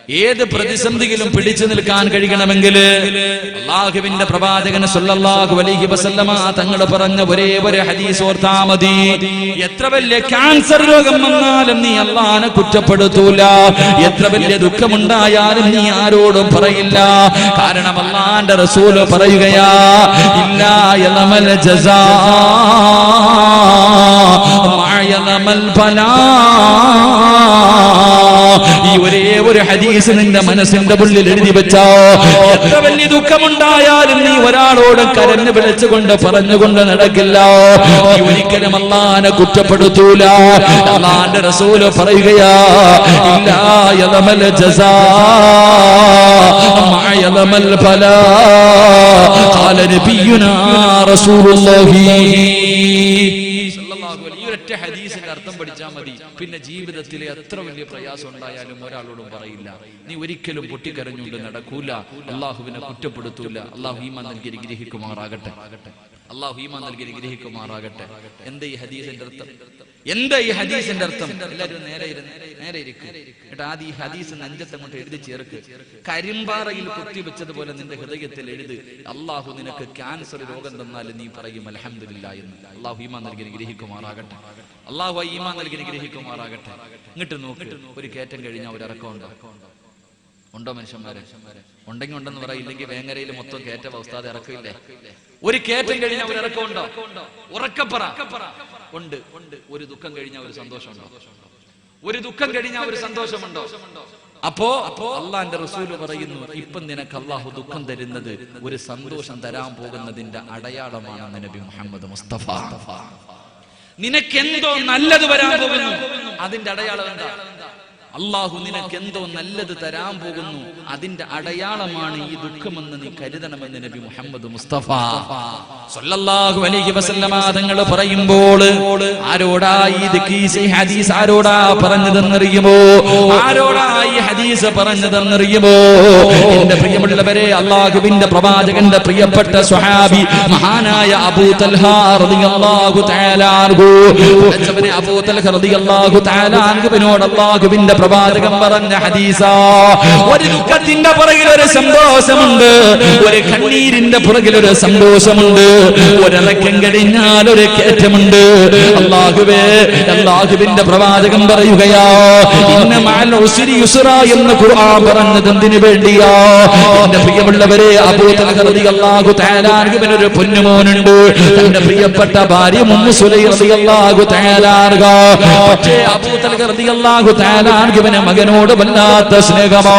ഏത് പ്രതിസന്ധിയിലും പിടിച്ചു നിൽക്കാൻ കഴിയണമെങ്കിൽ അല്ലാഹുവിന്റെ പ്രവാചകൻ സല്ലല്ലാഹു അലൈഹി വസല്ലമ തങ്ങൾ പറഞ്ഞ ഒരേ ഒരു ഹദീസ് ഓർത്താ മതി. എത്ര വലിയ ക്യാൻസർ രോഗം വന്നാലും നീ അല്ലാഹനെ കുറ്റപ്പെടുത്തൂല, എത്ര വലിയ ദുഃഖമുണ്ടായാലും നീ ആരോടും പറയില്ല. കാരണം അല്ലാഹുവിന്റെ റസൂൽ പറയുകയാ, ഇല്ലാ യലമൽ ജസാ മഅയലമൽ ബലാ. ഈ ഒരേ ഒരു ഹദീസ് നിന്റെ മനസ്സിന്റെ ഉള്ളിൽ എഴുതി വെച്ചോ. എത്ര വലിയ ദുഃഖമുണ്ടായാലും നീ ഒരാളോട് കരഞ്ഞു വിളിച്ചുകൊണ്ട് പറഞ്ഞുകൊണ്ട് നടക്കില്ല. നീ ഒരിക്കലും അല്ലാഹനെ കുറ്റപ്പെടുത്തൂല. അല്ലാഹുവിന്റെ റസൂൽ പറയുകയാ, ഇല്ലാ യലമൽ ജസാ മഅയലമൽ ബലാ. ഖാല നബിയുനാ റസൂലുള്ളാഹി ഒരൊറ്റ ഹദീസിന്റെ അർത്ഥം പഠിച്ചാൽ മതി. പിന്നെ ജീവിതത്തിലെ എത്ര വലിയ പ്രയാസം ഉണ്ടായാലും ഒരാളോടും പറയില്ല. നീ ഒരിക്കലും പൊട്ടിക്കരഞ്ഞുകൊണ്ട് നടക്കൂല, അള്ളാഹുവിനെ കുറ്റപ്പെടുത്തൂല. അള്ളാഹു ഈമാൻ നൽകി ഗ്രഹിക്കുമാറാകട്ടെ. അള്ളാഹു ഈമാൻ നൽകി ഗ്രഹിക്കുമാറാകട്ടെ. എന്താ ഈ ഹദീസിന്റെ അർത്ഥം? എന്താ ഈ ഹദീസിന്റെ അർത്ഥം? എല്ലാവരും നേരെ ഇരിക്കും. എന്നിട്ട് ആദ്യം ഈ ഹദീസ് നെഞ്ചത്തങ്ങോട്ട് എഴുതി ചേർക്ക്. കരിമ്പാറയിൽ കുത്തിവെച്ചതുപോലെ നിന്റെ ഹൃദയത്തിൽ എഴുത്, അള്ളാഹു നിനക്ക് ക്യാൻസർ രോഗം തന്നാൽ നീ പറയും അൽഹംദുലില്ലാഹ് എന്ന്. അള്ളാഹു ഈമാൻ നൽകി ഗ്രഹിക്കുമാറാകട്ടെ. അള്ളാഹു ഈമാൻ നൽകി ഗ്രഹിക്കുമാറാകട്ടെ. ഇങ്ങോട്ട് നോക്ക്, ഒരു കയറ്റം കഴിഞ്ഞാൽ ഒരു ഇറക്കം ഉണ്ടോ മനുഷ്യന്മാരെ? ഉണ്ടെങ്കിൽ ഉണ്ടെന്ന് പറയില്ലെങ്കിൽ വേങ്ങരയിൽ മൊത്തം കയറ്റ അവസ്ഥ ഇറക്കില്ലേ? ഒരു കയറ്റം കഴിഞ്ഞാൽ ഒരു ഇറക്കം ഉണ്ടോ? ഉറക്കപ്പറ. ഉണ്ട്. ഒരു ദുഃഖം കഴിഞ്ഞാൽ ഒരു സന്തോഷമുണ്ടോ? ഒരു ദുഃഖം കഴിഞ്ഞാൽ ഒരു സന്തോഷമുണ്ടോ? അപ്പോ അള്ളാന്റെ റസൂല് പറയുന്നു, ഇപ്പം നിനക്ക് അള്ളാഹു ദുഃഖം തരുന്നത് ഒരു സന്തോഷം തരാൻ പോകുന്നതിന്റെ അടയാളമാണെന്ന് നബി മുഹമ്മദ് മുസ്തഫ. നിനക്കെന്തോ നല്ലത് വരാൻ പോകുന്നു, അതിന്റെ അടയാളം എന്താ? അള്ളാഹു നിനക്ക് എന്തോ നല്ലത് തരാൻ പോകുന്നു, അതിന്റെ അടയാളമാണ് ഈ ദുഃഖമെന്ന് നീ കരുതണമെന്ന് നബി മുഹമ്മദ് മുസ്തഫ സല്ലല്ലാഹു അലൈഹി വസല്ലമ തങ്ങൾ പറയുമ്പോൾ ആരോടാ ഈ ഹദീസ് ആരോടാ പറഞ്ഞതെന്നറിയുമോ? ആരോടാ ഈ ഹദീസ് പറഞ്ഞതെന്നറിയുമോ? എന്റെ പ്രിയമുള്ളവരെ, അള്ളാഹുവിന്റെ പ്രവാചകന്റെ പ്രിയപ്പെട്ട സ്വഹാബി മഹാനായ അബൂ തൽഹ റളിയല്ലാഹു തആല അൻഹു, അബൂ തൽഹ റളിയല്ലാഹു തആല അൻഹുവിനോട് അള്ളാഹുവിന്റെ പ്രവാചകൻ പറഞ്ഞ ഹദീസാ. ഒരു ദുഃഖത്തിന്റെ പുറകിൽ ഒരു സന്തോഷമുണ്ട്, ഒരു കണ്ണീരിന്റെ പുറകിൽ ഒരു സന്തോഷമുണ്ട്, ഒരിറക്കം കഴിഞ്ഞാൽ ഒരു കയറ്റമുണ്ട്. അല്ലാഹുവേ, അല്ലാഹുവിന്റെ പ്രവാചകൻ പറയുകയാ, ഇന്ന മഅൽ ഉസ്രി യുസ്റാ എന്ന് ഖുർആൻ പറഞ്ഞത് എന്തിനു വേണ്ടിയാ? എന്റെ പ്രിയമുള്ളവരെ, അബൂ തൽഹ റളിയല്ലാഹു തആല അൻഹുവിന് ഒരു പൊന്നുമോനുണ്ട്, തന്റെ പ്രിയപ്പെട്ട ഭാര്യ ഉമ്മു സുലൈം റളിയല്ലാഹു തആല അൻഹ. പക്ഷേ അബൂ തൽഹ റളിയല്ലാഹു തആല അൻഹുവിന് മകനോട് വല്ലാത്ത സ്നേഹമോ.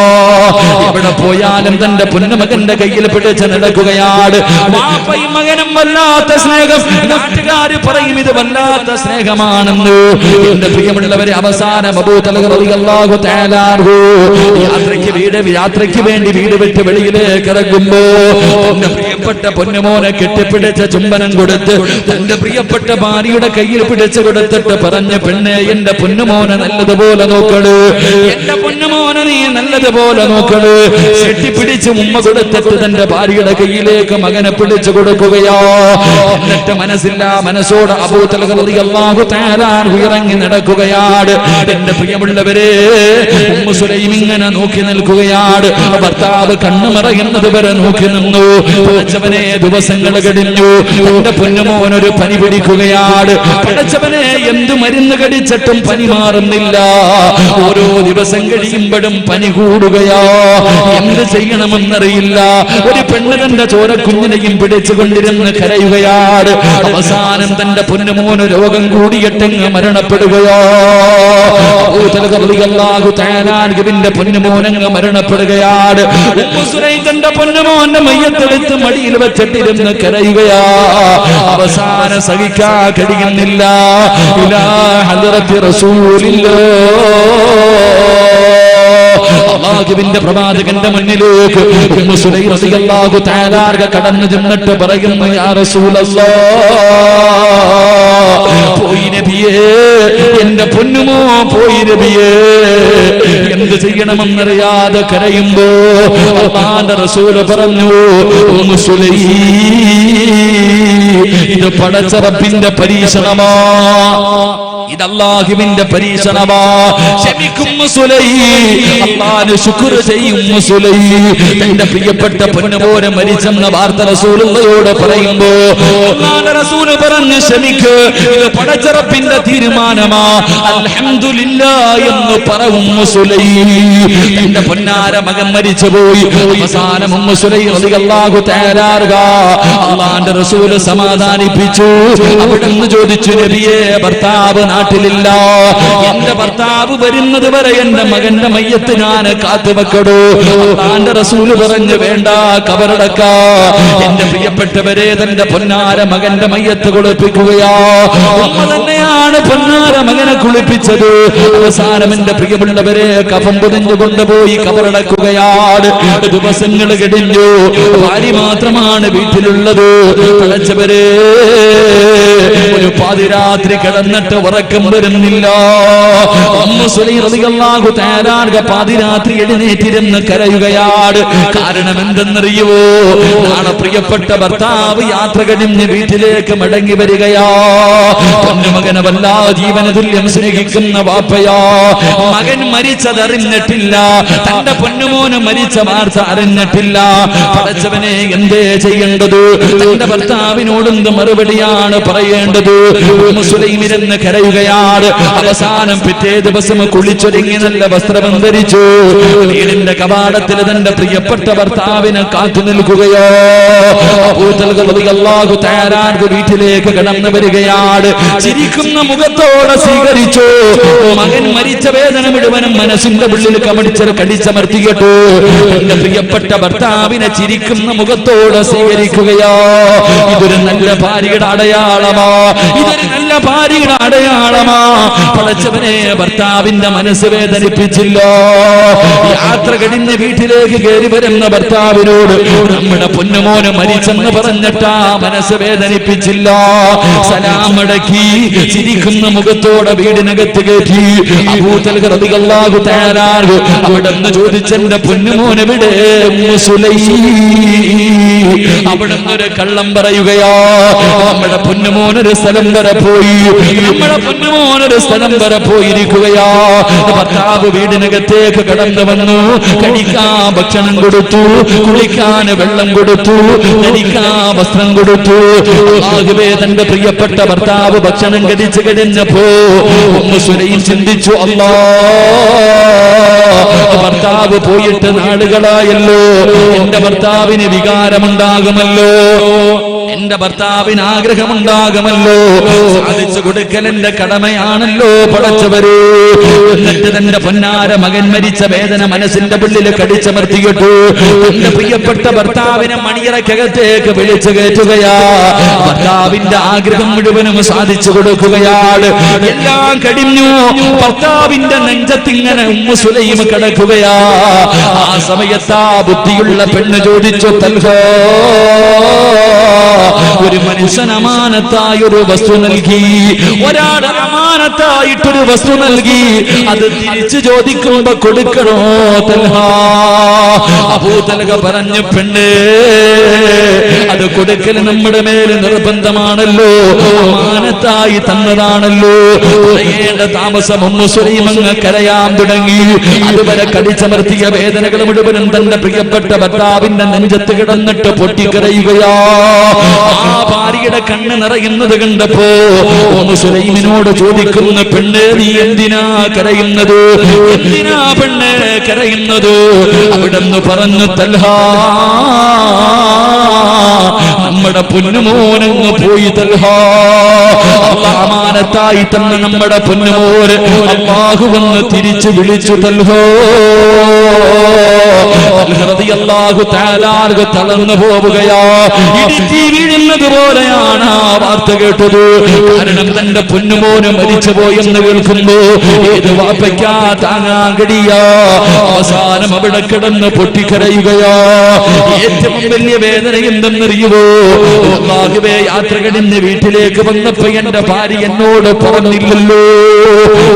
എവിടെ പോയാലും തന്റെ പൊന്നുമകന്റെ കയ്യിൽ പിടിച്ച് നടക്കുകയാണ്. വാപ്പയും മകനും വല്ലാത്ത സ്നേഹം. നാട്ടുകാര് പറയും ഇത് വല്ലാത്ത സ്നേഹമാണെന്ന്. എന്റെ പ്രിയമുള്ളവരെ, അവസാനം അബൂ തൽഹ റളിയല്ലാഹു തആല അൻഹു യാത്രയ്ക്ക് വേണ്ടി വീട് വിട്ട് വെളിയിലേക്ക് ഇറങ്ങുമ്പോ തന്റെ പ്രിയപ്പെട്ട പൊന്നുമോനെ കെട്ടിപ്പിടിച്ച ചുംബനം കൊടുത്ത് തന്റെ പ്രിയപ്പെട്ട ഭാര്യയുടെ കയ്യിൽ പിടിച്ചു കൊടുത്തിട്ട് പറഞ്ഞ, പെണ്ണെ, എന്റെ പൊന്നുമോനെ നല്ലതുപോലെ നോക്കണു, എന്റെ പൊന്നുമോനെ നീ നല്ലതുപോലെ നോക്കണു. കെട്ടിപ്പിടിച്ച് ഉമ്മ കൊടുത്തിട്ട് തന്റെ ഭാര്യയുടെ കയ്യിലേക്ക് മകനെ പിടിച്ചു കൊടുക്കുകയോ. എന്നിട്ട് മനസ്സോട് അബൂ തൽഹ റളിയല്ലാഹു തആല അൻഹു ഇറങ്ങി നടക്കുകയാണ്. എന്റെ പ്രിയമുള്ളവരെ, ഉമ്മു സുലൈം ഇങ്ങനെ നോക്കി നിൽക്കുകയാണ്. ഭർത്താവ് കണ്ണുമറയുന്നത് വരെ നോക്കി നിന്നു. പടച്ചവനെ, ദിവസങ്ങൾ കഴിഞ്ഞു. തന്റെ പൊന്നുമോൻ ഒരു പനി പിടിക്കുകയാണ്. പടച്ചവനെ, എന്ത് മരുന്ന് കടിച്ചിട്ടും പനി മാറുന്നില്ല. ഓരോ ദിവസം കഴിയുമ്പോഴും പനി കൂടുകയോ. എന്ത് ചെയ്യണമെന്നറിയില്ല. ഒരു പെണ്ണ് തന്റെ ചോരക്കുഞ്ഞിനെയും പിടിച്ചുകൊണ്ടിരുന്ന് കരയുകയാണ്. അവസാനം തന്റെ പൊന്നുമോന് രോഗം കൂടിയിട്ടെങ്ങ് മരണപ്പെടുകയോ. അബൂ തൽഹ റളിയല്ലാഹു തആല അൻഹുവിന്റെ പൊന്നുമോനങ്ങ് മരണപ്പെടുകയാണ്. ഉമ്മു സുലൈം തന്റെ പൊന്നുമോന്റെ മയ്യത്തെടുത്ത് മടിയിൽ വെച്ചിട്ടിരുന്ന് കരയുകയാ. അവസാനം സഹിക്കാൻ കഴിയുന്നില്ല. ഇലാ ഹദ്റത്തി റസൂലില്ലാഹ്, അല്ലാഹുവിന്റെ പ്രവാചകന്റെ മുന്നിലേക്ക് ഉമ്മു സുലൈം റളിയല്ലാഹു തആല അൻഹ കടന്നു ചെന്നിട്ട് പറയുന്നു, യാ റസൂലല്ലാഹ്, പോയി നബിയേ, എന്റെ പൊന്നുമോ പോയി നബിയേ. എന്ത് ചെയ്യണമെന്നറിയാതെ കരയുമ്പോ അല്ലാഹുവിന്റെ റസൂൽ പറഞ്ഞു, ഉമ്മു സുലൈം, ഇത് പടച്ച റബ്ബിന്റെ പരീക്ഷണമാ. ഇത് അല്ലാഹുവിന്റെ പരീക്ഷണമാ. ക്ഷമിക്കും അല്ലാഹുവിന് ശുക്ർ ചെയ്യും. തന്റെ പ്രിയപ്പെട്ട പൊന്നുമോനെ മരിച്ചെന്ന വാർത്ത റസൂലുള്ളാഹിയോട് പറയുമ്പോ അല്ലാഹുവിന്റെ റസൂൽ പറഞ്ഞു ക്ഷമിക്ക്, ഇത് പടച്ചറപ്പിന്റെ തീരുമാനമാ, അൽഹംദുലില്ലാഹ് എന്ന് പറയും. തന്റെ പൊന്നാര മകൻ മരിച്ചുപോയി. അവസാനം ഉമ്മു സുലൈം റളിയല്ലാഹു തആല അല്ലാഹുവിന്റെ റസൂൽ സമാധാനിപ്പിച്ചു. അവിടുന്ന് ചോദിച്ചു, നബിയേ, ഭർത്താവ് നാട്ടിലില്ല, എന്റെ ഭർത്താവ് വരുന്നത് വരെ എന്റെ മകന്റെ മയ്യത്ത് ഞാൻ കാത്തുവെക്കടോ? അല്ലാഹുവിന്റെ റസൂൽ പറഞ്ഞു, വേണ്ട, കബറടക്ക. എന്റെ പ്രിയപ്പെട്ടവരെ, തന്റെ പൊന്നാര മകന്റെ മയ്യത്ത് കുളിപ്പിക്കുകയാ. ഉമ്മ തന്നെയാണ് പൊന്നാര മകനെ കുളിപ്പിച്ചത്. അവസാനം എന്റെ പ്രിയമുള്ളവരെ കഫം പൊതിഞ്ഞു കൊണ്ടുപോയി കബറടക്കുകയാണ്. ദിവസങ്ങൾ കഴിഞ്ഞു, ഭാര്യ മാത്രമാണ് വീട്ടിലുള്ളത്. തളച്ചവരെ, ഒരു പാതിരാത്രി കിടന്നിട്ട് ഉറക്കം വരുന്നില്ല. ഉമ്മു സുലൈം റളിയല്ലാഹു തആല പാതിരാത്രി എഴുന്നേറ്റിരുന്ന് കരയുകയാണ്. കാരണം എന്തെന്നറിയുവോ? നാളെ പ്രിയപ്പെട്ട ഭർത്താവ് യാത്ര കഴിഞ്ഞ് വീട്ടിലേക്ക് മടങ്ങി വരികയാ. പൊന്നുമകനെ വല്ലാ ജീവന തുല്യം സ്നേഹിക്കുന്ന വാപ്പയാ. മകൻ മരിച്ചതറിഞ്ഞിട്ടില്ല, തന്റെ പൊന്നുമോന് മരിച്ച വാർത്ത അറിഞ്ഞിട്ടില്ല. പടച്ചവനെ, എന്തേ ചെയ്യേണ്ടത്? തന്റെ ഭർത്താവിനോടെന്ത് മറുപടിയാണ് പറയേണ്ടത്? ഉമ്മു സുലൈം ഇരുന്ന് കരയുകയാണ്. അവസാനം പിറ്റേ ദിവസം കുളിച്ചൊരുങ്ങി നല്ല വസ്ത്രം ധരിച്ചു വീടിന്റെ കവാടത്തിൽ തന്റെ പ്രിയപ്പെട്ട ഭർത്താവിനെ കാത്തു നിൽക്കുകയോ. അല്ലാഹു തആല വീട്ടിലേക്ക് കടന്നു വരികയാണ്. ചിരിക്കുന്ന മുഖത്തോടെ സ്വീകരിച്ചു. മകൻ മരിച്ച വേദന മുഴുവനും മനസ്സിന്റെ ഉള്ളിൽ കടിച്ചമർത്തിയിട്ടു എന്റെ പ്രിയപ്പെട്ട ഭർത്താവിനെ ചിരിക്കുന്ന മുഖത്തോടെ സ്വീകരിക്കുകയോ. ഇതൊരു നല്ല ഭാര്യയുടെ അടയാളമാ, ഇതൊരു നല്ല ഭാര്യയുടെ അടയാളമാ. പടച്ചവനെ, ഭർത്താവിന്റെ മനസ്സ് വേദനിപ്പിച്ചില്ല. യാത്ര കഴിഞ്ഞ് വീട്ടിലേക്ക് കയറി വരുന്ന ഭർത്താവിനോട് നമ്മുടെ പൊന്നുമോന് മരിച്ചെന്ന് പറഞ്ഞിട്ടാ മനസ്സ് വേദനിപ്പിച്ചില്ല. സലാം അടക്കി ചിരിക്കുന്ന മുഖത്തോടെ വീടിനകത്ത് കയറ്റി. അബൂ തൽഹ റളിയല്ലാഹു തആല അവിടുന്ന് ചോദിച്ചെന്റെ പൊന്നുമോൻ എവിടെ? Ummu Sulaim. അവിടുന്ന് ഒരു കള്ളം പറയുകയാ. നമ്മുടെ പൊന്നുമോനൊരു സ്ഥലം വരെ പോയി, നമ്മുടെ പൊന്നുമോനൊരു സ്ഥലം വരെ പോയിരിക്കുകയാ. ഭർത്താവ് വീടിനകത്തേക്ക് കടന്നു വന്നു. കഴിക്കാൻ ഭക്ഷണം കൊടുത്തു, കുളിക്കാൻ വെള്ളം കൊടുത്തു, ധരിക്കാൻ വസ്ത്രം കൊടുത്തു. ആകെ തന്റെ പ്രിയപ്പെട്ട ഭർത്താവ് ഭക്ഷണം കഴിച്ചു കഴിഞ്ഞപ്പോ ഉമ്മു സുലൈം ചിന്തിച്ചു, അല്ലാ, ഭർത്താവ് പോയിട്ട് നാളുകളായല്ലോ, എന്റെ ഭർത്താവിന് വികാരമുണ്ടാകുമല്ലോ, എന്റെ ഭർത്താവിന് ആഗ്രഹമുണ്ടാകുമല്ലോ, സാധിച്ചു കൊടുക്കൽ എന്റെ കടമയാണല്ലോ പടച്ചവരെ. എന്നിട്ട് തന്റെ പൊന്നാര മകൻ മരിച്ച വേദന മനസ്സിന്റെ ഉള്ളിൽ കടിച്ചമർത്തിയിട്ടു എന്റെ പ്രിയപ്പെട്ട ഭർത്താവിനെ മണിയറക്കകത്തേക്ക് വിളിച്ചു കയറ്റുകയാ. ഭർത്താവിന്റെ ആഗ്രഹം മുഴുവനും സാധിച്ചു കൊടുക്കുകയാണ്. എല്ലാം കഴിഞ്ഞു. ഭർത്താവിന്റെ നെഞ്ചത്തിങ്ങനെ ഉമ്മു സുലൈം കിടക്കുകയാ. ആ സമയത്താ ബുദ്ധിയുള്ള പെണ്ണ് ചോദിച്ചു, തൽഹ, ഒരു മനുഷ്യൻ അമാനത്തായി ഒരു വസ്തു നൽകി, ഒരാൾ അമാനത്തായിട്ടൊരു വസ്തു നൽകി, അത് തിരിച്ചു ചോദിക്കുമ്പോ കൊടുക്കണോ തൽഹ? അബൂ തൽഹ പറഞ്ഞു, പെണ്ണ്, അത് കൊടുക്കൽ നമ്മുടെ മേൽ നിർബന്ധമാണല്ലോ, അമാനത്തായി തന്നതാണല്ലോ. പറയേണ്ട താമസം ഉമ്മു സുലൈം അങ്ങ് കരയാൻ തുടങ്ങി. അതുവരെ കടിച്ചമർത്തിയ വേദനകൾ മുഴുവനും തന്റെ പ്രിയപ്പെട്ട ഭർത്താവിന്റെ നെഞ്ചത്ത് കിടന്നിട്ട് പൊട്ടിക്കരയുകയാ. ആ ഭാര്യയുടെ കണ്ണ് നിറയുന്നത് കണ്ടപ്പോ ഉമ്മു സുലൈമിനോട് ചോദിക്കുന്നു, പെണ്ണ്, നീ എന്തിനാ കരയുന്നത്? എന്തിനാ പെണ്ണ് കരയുന്നത്? അവിടെന്ന് പറഞ്ഞു, തൽഹ, നമ്മുടെ പൊന്നുമോനങ്ങ് പോയി തൽഹ. അല്ലാഹു അമാനത്തായി തന്ന നമ്മുടെ പൊന്നുമോന് അല്ലാഹു വന്ന് തിരിച്ചു വിളിച്ചു തൽഹ. റളിയല്ലാഹു തആല തളർന്നു പോവുകയാ. ഇടിത്തി വീഴുന്നത് പോലെയാണ് ആ വാർത്ത കേട്ടത്. കാരണം തന്റെ പൊന്നുമോന് മരിച്ചുപോയെന്ന് കേൾക്കുമ്പോ ഏത് വാപ്പയ്ക്കാ താങ്ങാൻ കഴിയാ. അവസാനം അവിടെ കിടന്ന് പൊട്ടിക്കരയുകയാ. ഏറ്റവും വലിയ വേദന എന്തെന്നറിയുവോ? അല്ലാഹുവേ, യാത്ര കഴിഞ്ഞ് വീട്ടിലേക്ക് വന്നപ്പോ എന്റെ ഭാര്യ എന്നോട് പറഞ്ഞില്ലല്ലോ.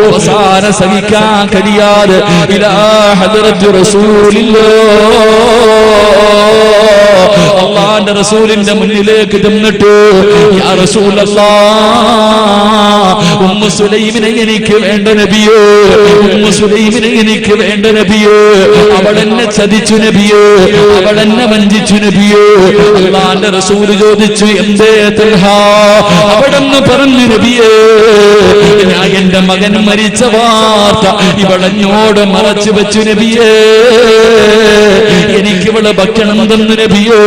അവസാനം സഹിക്കാൻ കഴിയാതെ ഇലാ ഹദ്റത്തി റസൂലില്ലാഹ്, അല്ലാഹുവിന്റെ റസൂലിന്റെ മുന്നിലേക്ക് ചെന്നിട്ട്, യാ റസൂലല്ലാഹ്, ഉമ്മു സുലൈമിനെ എനിക്ക് വേണ്ട നബിയേ, ഉമ്മു സുലൈമിനെ എനിക്ക് വേണ്ട നബിയേ, അവളെന്നെ ചതിച്ചു നബിയേ, അവളെന്നെ വഞ്ചിച്ചു നബിയേ. അല്ലാഹുവിന്റെ റസൂൽ ചോദിച്ചു, എന്തേ തൽഹ? അവിടെന്ന് പറഞ്ഞു, നബിയേ, ഞാൻ എന്റെ മകൻ മരിച്ച വാർത്ത ഇവളെന്നോട് മറച്ചു വെച്ചു നബിയേ. എനിക്ക് ഇവള് ഭക്ഷണം തന്നു നബിയേ,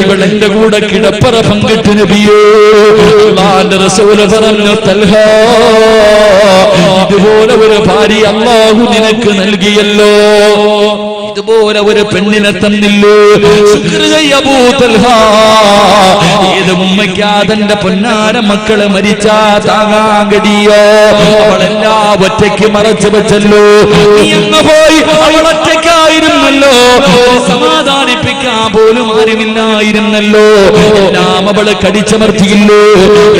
ഇവളെന്റെ കൂടെ കിടപ്പറ പങ്കിട്ടു നബിയേ. അല്ലാഹുവിന്റെ റസൂൽ പറഞ്ഞു, തൽഹ, ഇതുപോലെ ഒരു ഭാര്യ അല്ലാഹു നിനക്ക് നൽകിയല്ലോ, ഇതുപോലെ ഒരു പെണ്ണിനെ തന്നില്ലോ. അബൂ തൽഹ, ഏത് ഉമ്മയ്ക്കാ തന്റെ പൊന്നാര മക്കളെ മരിച്ചാ താങ്ങാൻ കഴിയോ? അവളെല്ലാം ഒറ്റയ്ക്ക് മറച്ചു വെച്ചല്ലോ. നീ അങ്ങ് പോയി, അവൾ ഒറ്റയ്ക്കായിരുന്നല്ലോ, സമാധാനിപ്പിക്കാൻ പോലും ആരുമില്ലായിരുന്നല്ലോ. എല്ലാം അവള് കടിച്ചമർത്തിയില്ലോ.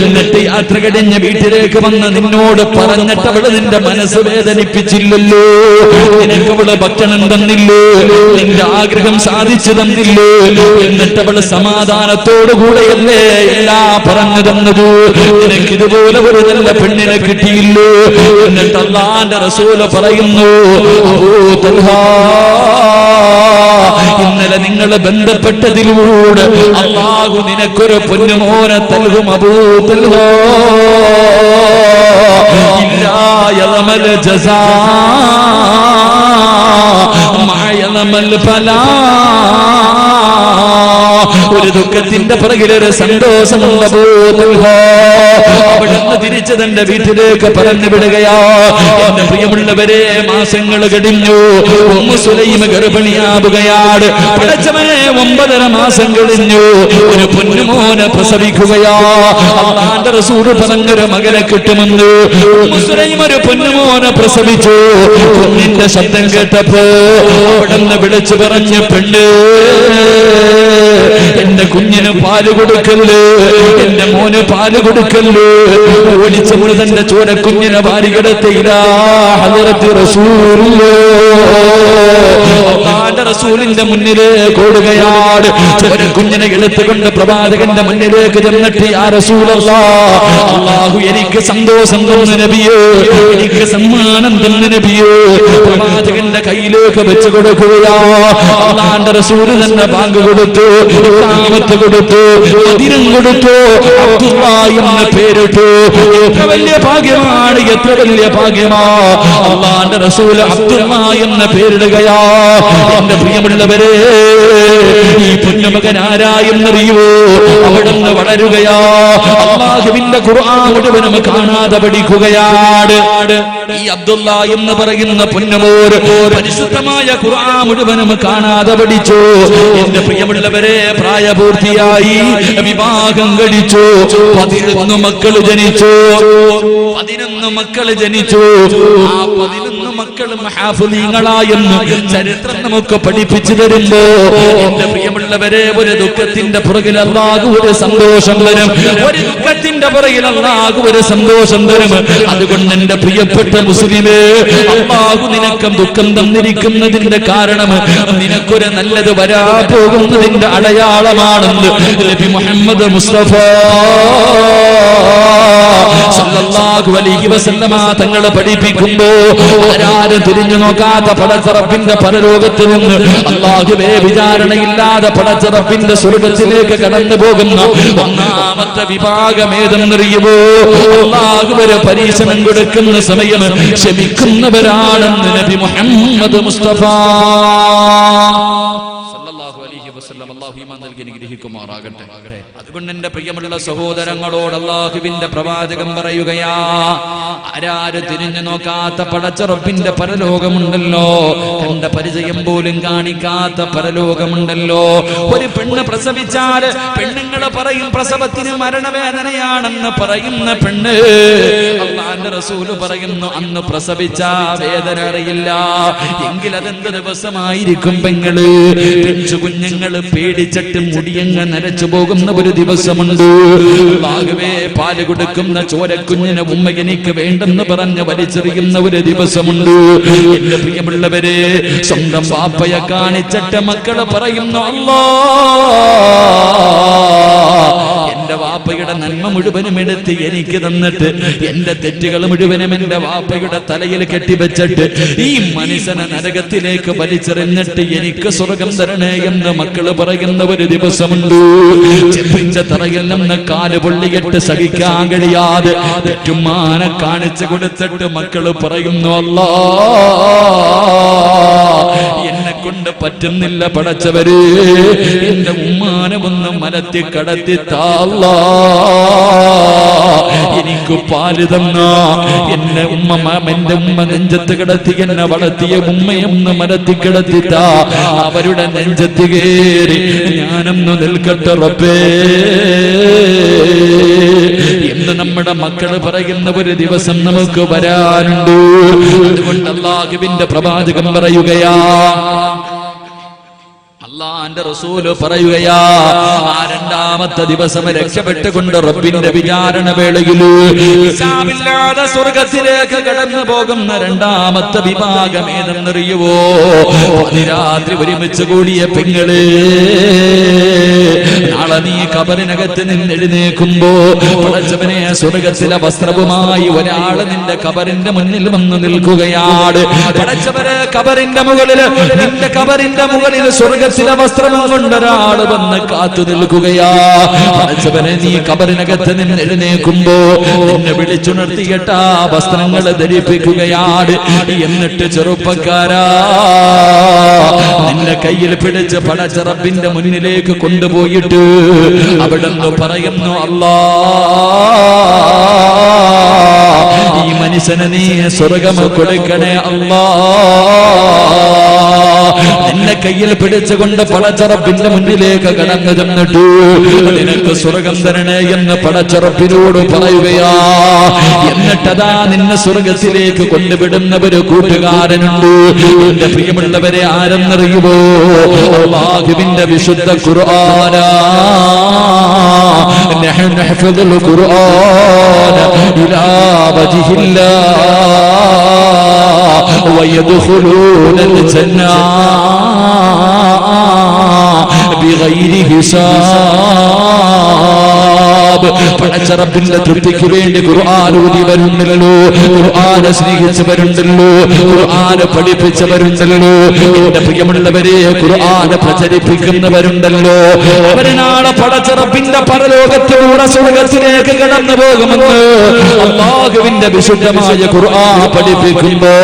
എന്നിട്ട് യാത്ര കഴിഞ്ഞ വീട്ടിലേക്ക് വന്ന് നിന്നോട് പറഞ്ഞിട്ട് അവള് നിന്റെ മനസ്സ് വേദനിപ്പിച്ചില്ലല്ലോ. നിനക്ക് അവള് ഭക്ഷണം തന്നില്ലോ, നിന്റെ ആഗ്രഹം സാധിച്ചു തന്നില്ലേ. എന്നിട്ട് അവള് സമാധാനത്തോടുകൂടെയല്ലേ എല്ലാം പറഞ്ഞു തന്നത്. നിനക്ക് ഇതുപോലെ ഒരു നല്ല പെണ്ണിനെ കിട്ടിയില്ലോ. എന്നിട്ട് അല്ലാഹുവിന്റെ റസൂൽ പറയുന്നു, അബൂ തൽഹ, ഇന്നലെ നിങ്ങൾ ബന്ധപ്പെട്ടതിലൂടെ അല്ലാഹു നിനക്കൊരു പൊന്നുമോനെ നൽകും. അബൂ തൽഹ, ഇല്ലാ യളമൽ ജസാ ഒരു ദുഃഖത്തിന്റെ പുറകിലൊരു സന്തോഷമുള്ള അവിടുന്ന് തിരിച്ച് തന്റെ വീട്ടിലേക്ക് പറഞ്ഞു വിടുകയാ. എന്റെ പ്രിയമുള്ളവരെ, മാസങ്ങൾ കഴിഞ്ഞു. Ummu Sulaim ഗർഭിണിയാവുകയാണ്. പടച്ചവനെ, 9.5 മാസം കഴിഞ്ഞു. ഒരു പൊന്നുമോനെ പ്രസവിക്കുകയാ. അല്ലാഹുവിന്റെ റസൂൽ പറഞ്ഞൊരു മകനെ കിട്ടുമെന്ന്. ഉമ്മു സുലൈം ഒരു പൊന്നുമോനെ പ്രസവിച്ചു. കുഞ്ഞിന്റെ ശബ്ദം കേട്ടപ്പോ അവിടുന്ന് വിളിച്ചു പറഞ്ഞു, പെണ്ണ്, എന്റെ കുഞ്ഞിന് പാല് കൊടുക്കല്ലേ, എന്റെ മോന് പാല് കൊടുക്കല്ലേ. ഓടിച്ചപ്പോൾ തന്റെ ചോരക്കുഞ്ഞിനെ വാരികടത്തില്ല. റസൂലിന്റെ മുന്നിലേക്ക് ഓടുകയാണ്. ചോരക്കുഞ്ഞിനെ എടുത്തുകൊണ്ട് പ്രവാചകന്റെ മുന്നിലേക്ക് ചെന്നിട്ട്, യാ റസൂലല്ലാഹ്, അല്ലാഹു എനിക്ക് സന്തോഷം തന്നു നബിയേ, എനിക്ക് സമ്മാനം തന്നു നബിയേ. പ്രവാചകന്റെ കയ്യിലേക്ക് വെച്ച് കൊടുക്കുകയാ. അല്ലാഹുവിന്റെ റസൂൽ തന്നെ ബാങ്ക് കൊടുത്തു, ഇഖാമത്ത് കൊടുത്തു, അതിരം കൊടുത്തു, അബ്ദുല്ലാഹ് എന്ന പേരിട്ടു. എത്ര വലിയ ഭാഗ്യമാണ്, എത്ര വലിയ ഭാഗ്യമാ. അല്ലാഹുവിന്റെ റസൂൽ അബ്ദുല്ലാഹ് എന്ന പേരിടുകയാ. എന്റെ പ്രിയമുള്ളവരെ, ഈ പൊന്നുമകൻ ആരായെന്നറിയോ? അവിടുന്ന് വളരുകയാ. അല്ലാഹുവിന്റെ ഖുർആൻ മുഴുവനും കാണാതെ പഠിക്കുകയാണ്. ഈ അബ്ദുല്ലാഹ് എന്ന് പറയുന്ന പൊന്നുമോർ പരിശുദ്ധമായ ഖുർആൻ മുഴുവനും കാണാതെ പഠിച്ചു. എന്റെ പ്രിയമുള്ളവരെ, പ്രായപൂർത്തിയായി, വിവാഹം കഴിച്ചു. 11 മക്കൾ ജനിച്ചു. 11 മക്കൾ ജനിച്ചു. ആ 11 മക്കളും ഹാഫിളീങ്ങളായെന്ന് ചരിത്രം നമുക്ക് പഠിപ്പിച്ചു തരുമ്പോ, എന്റെ പ്രിയമുള്ളവരെ, ഒരു ദുഃഖത്തിന്റെ പുറകിൽ അല്ലാഹു ഒരു സന്തോഷം തരും. ഒരു ദുഃഖത്തിന്റെ പുറകിൽ അല്ലാഹു ഒരു സന്തോഷം തരും. അതുകൊണ്ട് എന്റെ പ്രിയപ്പെട്ട മുസ്ലിമേ, അല്ലാഹു നിനക്ക് ദുഃഖം തന്നിരിക്കുന്നതിന്റെ കാരണം നിനക്കൊരു നല്ലത് വരാ പോകുന്നതിന്റെ അടയാളമാണെന്ന് നബി മുഹമ്മദ് മുസ്തഫ സല്ലല്ലാഹു അലൈഹി വസല്ലമ തങ്ങൾ പഠിപ്പിക്കുമ്പോ, ആരാരും തിരിഞ്ഞു നോക്കാത്ത പടച്ചറപ്പിന്റെ പരലോകത്ത് നിന്ന് അല്ലാഹുവേ വിചാരണയില്ലാതെ പടച്ചറപ്പിന്റെ സ്വർഗത്തിലേക്ക് കടന്നു പോകുന്ന ഒന്നാമത്തെ വിഭാഗം ഏതെന്നറിയുമോ? അല്ലാഹുവരെ പരീക്ഷണം കൊടുക്കുന്ന സമയം ക്ഷമിക്കുന്നവരാണെന്ന് നബി മുഹമ്മദ് മുസ്തഫ സല്ലല്ലാഹു അലൈഹി വസല്ലം. അല്ലാഹു ഈമാൻ നൽകി അനുഗ്രഹിക്കുമാറാകട്ടെ. അതുകൊണ്ട് എന്റെ പ്രിയമുള്ള സഹോദരങ്ങളോട് അല്ലാഹുവിന്റെ പ്രവാചകൻ പറയുകയാ, ആരാര് തിരിഞ്ഞു നോക്കാത്ത പടച്ചറപ്പിന്റെ പരലോകമുണ്ടല്ലോ, കണ്ട പരിചയം പോലും കാണിക്കാത്ത പരലോകമുണ്ടല്ലോ. ഒരു പെണ്ണ് പ്രസവിച്ചാൽ പെണ്ണുങ്ങൾ പറയും പ്രസവത്തിന് മരണവേദനയാണെന്ന് പറയുന്ന പെണ്ണ്, അല്ലാഹുവിന്റെ റസൂല് പറയുന്നു, അന്ന് പ്രസവിച്ച വേദന അറിയില്ല എങ്കിൽ അതെന്ത് ദിവസമായിരിക്കും പെങ്ങള്? പിഞ്ചു കുഞ്ഞുങ്ങൾ പേടിച്ചിട്ട് മുടിയങ്ങ് നരച്ചു പോകുന്ന ഒരു ദിവസമുണ്ട്. അല്ലാഹുവേ, പാല് കൊടുക്കുന്ന ചോരക്കുഞ്ഞിനെ ഉമ്മ എനിക്ക് വേണ്ടെന്ന് പറഞ്ഞ് വലിച്ചെറിയുന്ന ഒരു ദിവസമുണ്ട്. എന്റെ പ്രിയമുള്ളവരെ, സ്വന്തം വാപ്പയെ കാണിച്ചിട്ട് മക്കള് പറയുന്നു, അല്ലാഹ് എന്റെ വാപ്പയുടെ നന്മ മുഴുവനും എടുത്ത് എനിക്ക് തന്നിട്ട് എന്റെ തെറ്റുകൾ മുഴുവനും എന്റെ വാപ്പയുടെ തലയിൽ കെട്ടിവെച്ചിട്ട് ഈ മനുഷ്യനെ നരകത്തിലേക്ക് വലിച്ചെറിഞ്ഞിട്ട് എനിക്ക് സ്വർഗം തരണേ എന്ന് മക്കള് പറയുന്ന ഒരു ദിവസമുണ്ട്. ചെപ്പിന്റെ തറയിൽ നിന്ന് കാല് പൊള്ളിയിട്ട് സഹിക്കാൻ കഴിയാതെ തെറ്റുമാനെ കാണിച്ചു കൊടുത്തിട്ട് മക്കള് പറയുന്നു, അല്ലാ എന്നെ കൊണ്ട് പറ്റുന്നില്ല പടച്ചവര്, എന്റെ ഉമ്മാനെ ഒന്ന് മലത്തി കടത്തി താല്ലാ, എനിക്ക് പാല് തന്ന എന്റെ ഉമ്മ നെഞ്ചത്ത് കിടത്തി എന്നെ വളർത്തിയ ഉമ്മയൊന്ന് മലത്തി കിടത്തിത്താ, അവരുടെ നെഞ്ചത്ത് കേറി ഞാനൊന്ന് നിൽക്കട്ടെ റബ്ബേ എന്ന് നമ്മുടെ മക്കള് പറയുന്ന ഒരു ദിവസം നമുക്ക് വരാനുണ്ട്. അതുകൊണ്ട് അല്ലാഹുവിന്റെ പ്രവാചകൻ പറയുകയാ, അല്ലാഹുവിന്റെ റസൂല് പറയുകയാ, ആ രണ്ടാമത്തെ ദിവസം രക്ഷപ്പെട്ടുകൊണ്ട് റബ്ബിന്റെ വിചാരണ വേളയിൽ ഹിസാബില്ലാതെ സ്വർഗത്തിലേക്ക് കടന്നു പോകുന്ന രണ്ടാമത്തെ വിഭാഗം ഏതെന്നറിയുവോ? അതിരാത്രി ഒരുമിച്ച് കൂടിയ പെങ്ങളെ, നാളെ നീ കബറിനകത്ത് നിന്ന് എഴുന്നേൽക്കുമ്പോ പടച്ചവനെ സ്വർഗത്തിലെ വസ്ത്രവുമായി ഒരാള് നിന്റെ കബറിന്റെ മുന്നിൽ വന്ന് നിൽക്കുകയാണ്. പടച്ചവരെ കബറിന്റെ മുകളിൽ, നിന്റെ കബറിന്റെ മുകളിൽ സ്വർഗത്തിലെ വസ്ത്രം കൊണ്ടൊരാള് വന്ന് കാത്തു നിൽക്കുകയാ. പടച്ചവനെ നീ കബറിനകത്ത് നിന്ന് എഴുന്നേൽക്കുമ്പോ നിന്നെ വിളിച്ചുണർത്തിയിട്ട് ആ വസ്ത്രങ്ങൾ ധരിപ്പിക്കുകയാണ്. എന്നിട്ട് ചെറുപ്പക്കാരാ, നിന്റെ കയ്യിൽ പിടിച്ച് പടച്ച റബ്ബിന്റെ മുന്നിലേക്ക് കൊണ്ടുപോയിട്ട് അവിടെന്ന് പറയുന്നു, അല്ലാ ഈ മനുഷ്യനെ നീ സ്വർഗം കൊടുക്കണേ അല്ലാ. നിന്നെ കയ്യിൽ പിടിച്ചുകൊണ്ട് പടച്ച റബ്ബിന്റെ മുന്നിലേക്ക് കടന്നു ചെന്നിട്ടു നിനക്ക് സ്വർഗം തരണേ എന്ന് പടച്ച റബ്ബിനോട് പറയുകയാ. എന്നിട്ടതാ നിന്നെ സ്വർഗത്തിലേക്ക് കൊണ്ടുവിടുന്ന ഒരു കൂട്ടുകാരനുണ്ട്. എന്റെ പ്രിയമുള്ളവരെ, ആരെന്നറിയുമോ? അല്ലാഹുവിന്റെ വിശുദ്ധ ഖുർആനാ. നഹ്നു നഹ്ഫദുൽ ഖുർആന ഇലാ വജ്ഹില്ലാഹ് വയദ്ഖുലൂനൽ ജന്ന ബിഗൈരി ഹിസാബ്. പടച്ച റബ്ബിന്റെ തൃപ്തിക്ക് വേണ്ടി ഖുർആൻ ഓതി വരുന്നുണ്ടല്ലോ, ഖുർആനെ സ്നേഹിച്ചവരുണ്ടല്ലോ, ഖുർആനെ പഠിപ്പിച്ചവരുണ്ടല്ലോ, എന്റെ പ്രിയമുള്ളവരെ ഖുർആനെ പ്രചരിപ്പിക്കുന്നവരുണ്ടല്ലോ, അവര് നാളെ പടച്ച റബ്ബിന്റെ പരലോകത്തിലൂടെ സ്വർഗത്തിലേക്ക് കടന്നു പോകുമെന്ന് അല്ലാഹുവിന്റെ വിശുദ്ധമായ ഖുർആൻ പഠിപ്പിക്കുമ്പോ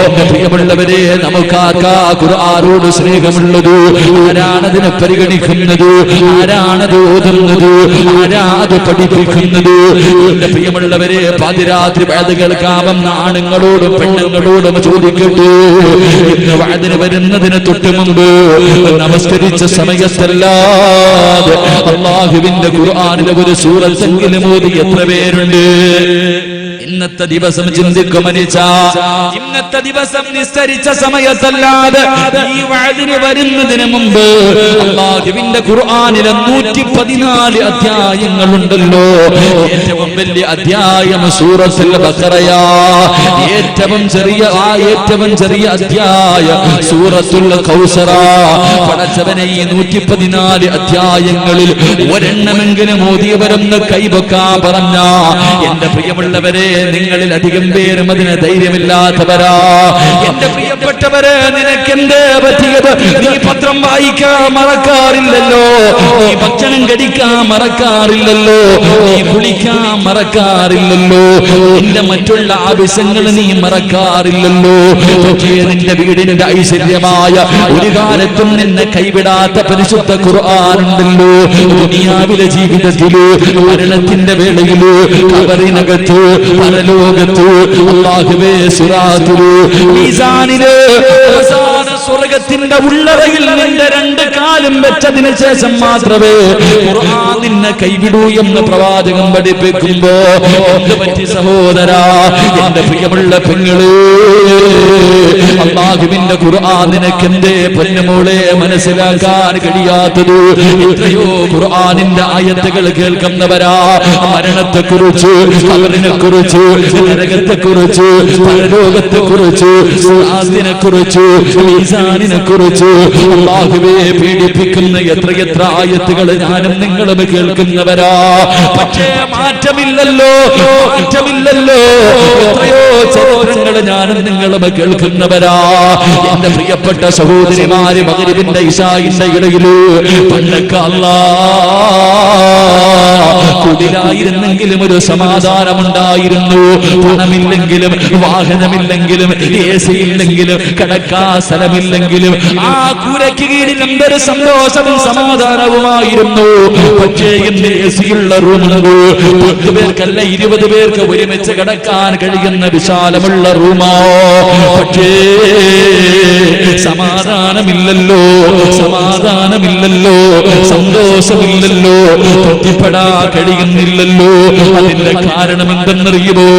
എന്റെ പ്രിയമുള്ളവരെ, നമുക്കാർക്കാ ഖുർആനോട് സ്നേഹമുള്ളത്? ആരാണതിനെ പരിഗണിക്കുന്നത്? ആരാണത് ഓതുന്നത്? ആരാത് പഠിപ്പിക്കുന്നത്? എന്റെ പ്രിയമുള്ളവരെ, പാതിരാത്രി വഅദ് കേൾക്കാമെന്ന ആണുങ്ങളോടും പെണ്ണുങ്ങളോടും ചോദിക്കട്ടെ, ഇന്ന് വഅദിന് വരുന്നതിന് തൊട്ട് മുമ്പ് നമസ്കരിച്ച സമയത്തല്ലാതെ അല്ലാഹുവിന്റെ ഖുർആനിലെ ഒരു സൂറത്തെങ്കിലും ഓതി എത്ര പേരുണ്ട്? ഇന്നത്തെ ദിവസം ചിന്തിക്കും മനുഷ്യ, ഇന്നത്തെ ദിവസം നിസ്കരിച്ച സമയത്തല്ലാതെ ഈ വഅദിന് വരുന്നതിന് മുമ്പ് അല്ലാഹുവിന്റെ ഖുർആനിലെ 114 അധ്യായങ്ങളുണ്ടല്ലോ. ഏറ്റവും വലിയ അധ്യായം സൂറത്തുൽ ബഖറയാ. ഏറ്റവും ചെറിയ അധ്യായം സൂറത്തുൽ കൗസറാ. പടച്ചവനെ, ഈ 114 അധ്യായങ്ങളിൽ ഒരെണ്ണമെങ്കിലും ഓതിയവരെന്ന് കൈവക്കാൻ പറഞ്ഞ എന്റെ പ്രിയമുള്ളവരെ, നിങ്ങളിൽ അധികം പേരും അതിന് ധൈര്യമില്ലാത്തവരാ. എന്റെ പ്രിയപ്പെട്ടവരെ, നിനക്കെന്തേ പറ്റിയത്? നീ പത്രം വായിക്കാൻ മറക്കാറില്ലല്ലോ, നീ ഭക്ഷണം കഴിക്കാൻ മറക്കാറില്ലല്ലോ, നീ കുളിക്കാൻ മറക്കാറില്ലല്ലോ, നിന്റെ മറ്റുള്ള ആവശ്യങ്ങൾ നീ മറക്കാറില്ലല്ലോ. പക്ഷേ നിന്റെ വീടിന്റെ ഐശ്വര്യമായ ഒരു കാലത്തും നിന്നെ കൈവിടാത്ത പരിശുദ്ധ ഖുർആനുണ്ടല്ലോ. ദുനിയാവിലെ ജീവിതത്തില്, മരണത്തിന്റെ വേളയില്, ഖബറിനകത്ത്, പരലോകത്ത്, അല്ലാഹുവേ സിറാത്തില്, മീസാനില്, അവസാന സ്വർഗത്തിന്റെ ഉള്ളറയിൽ നിന്റെ 2 കാലും വെച്ചതിന് ശേഷം മാത്രമേ ഖുർആൻ നിന്നെ കൈവിടൂ എന്ന് പ്രവാചകൻ പഠിപ്പിക്കുമ്പോ എന്ത് പറ്റി സഹോദരാ? എന്റെ പ്രിയമുള്ള പെങ്ങള്, അല്ലാഹുവിന്റെ ഖുർആൻ നിനക്കെന്തേ പൊന്നുമോളെ മനസ്സിലാക്കാൻ കഴിയാത്തത്? എത്രയോ ഖുർആനിന്റെ ആയത്തുകൾ കേൾക്കുന്നവരാ മരണത്തെക്കുറിച്ച്, ഖബറിനെക്കുറിച്ച്, നരകത്തെക്കുറിച്ച്, പരലോകത്തെക്കുറിച്ച്, സിറാത്തിനെക്കുറിച്ച്, ഈസാനിനെ കുറിച്ച് അല്ലാഹുവേ പീഡിപ്പിക്കുന്ന എത്ര ആയത്തുകൾ ഞാനും നിങ്ങളും കേൾക്കുന്നവരാ. പക്ഷേ മാറ്റമില്ലല്ലോ. എത്രയോ ചരിത്രങ്ങൾ ഞാനും നിങ്ങളും കേൾക്കുന്നവരാ. എന്റെ പ്രിയപ്പെട്ട സഹോദരിമാര്, മഗ്രിബിന്റെ ഇശാഇന്റെ ഇടയില് പണ്ടൊക്കെ കുടിലായിരുന്നെങ്കിലും ഒരു സമാധാനമുണ്ടായിരുന്നു. പണമില്ലെങ്കിലും വാഹനമില്ലെങ്കിലും AC ഇല്ലെങ്കിലും കിടക്കാ സ്ഥലമില്ലെങ്കിലും ആ കൂരയ്ക്ക് കീഴിൽ എന്തൊരു സന്തോഷവും സമാധാനവുമായിരുന്നു. പക്ഷേ ഇന്ന് AC ഉള്ള റൂമുണ്ട്. 10 പേർക്കല്ല 20 പേർക്ക് ഒരുമിച്ച് കിടക്കാൻ കഴിയുന്ന വിശാലമുള്ള റൂമോ. പക്ഷേ സമാധാനമില്ലല്ലോ, സന്തോഷമില്ലല്ലോ, തൃപ്തിപ്പെടാ കഴിയുന്നില്ലല്ലോ. അതിന്റെ കാരണം എന്തെന്നറിയുമോ?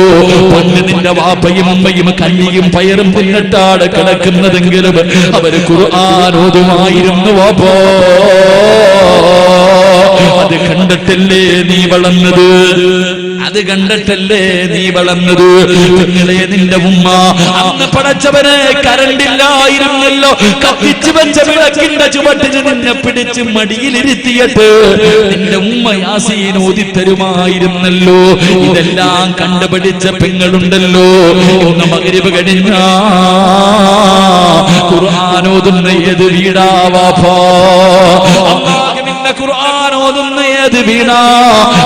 പണ്ട് നിന്റെ വാപ്പയും അമ്മയും കഞ്ഞിയും പയറും തിന്നിട്ടാണ് കിടക്കുന്നതെങ്കിലും അവര് ഖുർആൻ ഓതുമായിരുന്നു. വാപ്പോ, അത് കണ്ടിട്ടല്ലേ നീ വളർന്നത്? നിങ്ങളെ നിന്റെ ഉമ്മ അന്ന് പടച്ചവനെ കരണ്ടില്ലായിരുന്നല്ലോ. കത്തിച്ചു വെച്ച വിളക്കിന്റെ ചുവട്ടിന് നിന്നെ പിടിച്ച് മടിയിലിരുത്തിയിട്ട് നിന്റെ ഉമ്മ യാസീൻ ഓതിത്തരുമായിരുന്നല്ലോ. ഇതെല്ലാം കണ്ടുപിടിച്ച പെങ്ങളുണ്ടല്ലോ. ഇന്ന് മഗ്രിബ് കഴിഞ്ഞ ഖുർആൻ ഓതുന്ന ഏത് വീടാ വാപ്പാ? ഖുർആൻ ഓതുന്ന ഏത് വീണാ?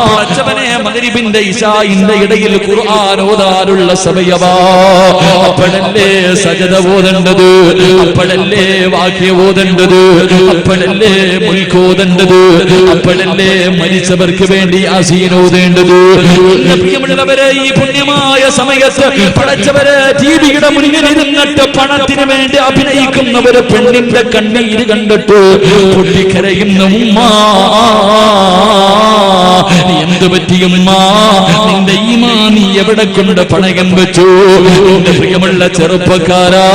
പടച്ചവനെ മഗ്രിബിന്റെ ഇശാഇന്റെ ഇടയിൽ ഖുർആൻ ഓതാനുള്ള സമയമാ. അപ്പോഴല്ലേ സജദ ഓതേണ്ടത്, അപ്പോഴല്ലേ വാക്യം ഓതേണ്ടത്, അപ്പോഴല്ലേ മുൽക്ക് ഓതേണ്ടത്, അപ്പോഴല്ലേ മരിച്ചവർക്ക് വേണ്ടി യാസീൻ ഓതേണ്ടത്. പ്രിയമുള്ളവരെ, ഈ പുണ്യമായ സമയത്ത് പടച്ചവരെ ടിവിയുടെ മുന്നിൽ ഇരുന്നിട്ട് പണത്തിന് വേണ്ടി അഭിനയിക്കുന്ന ഒരു പെണ്ണിന്റെ കണ്ണീര് കണ്ടിട്ട് പൊട്ടിക്കരയുന്ന ഉമ്മ, എന്ത് പറ്റിയുമ്മ? നിന്റെ ഈമാൻ നീ എവിടെ കൊണ്ട് പണയം വെച്ചു? എന്റെ പ്രിയമുള്ള ചെറുപ്പക്കാരാ,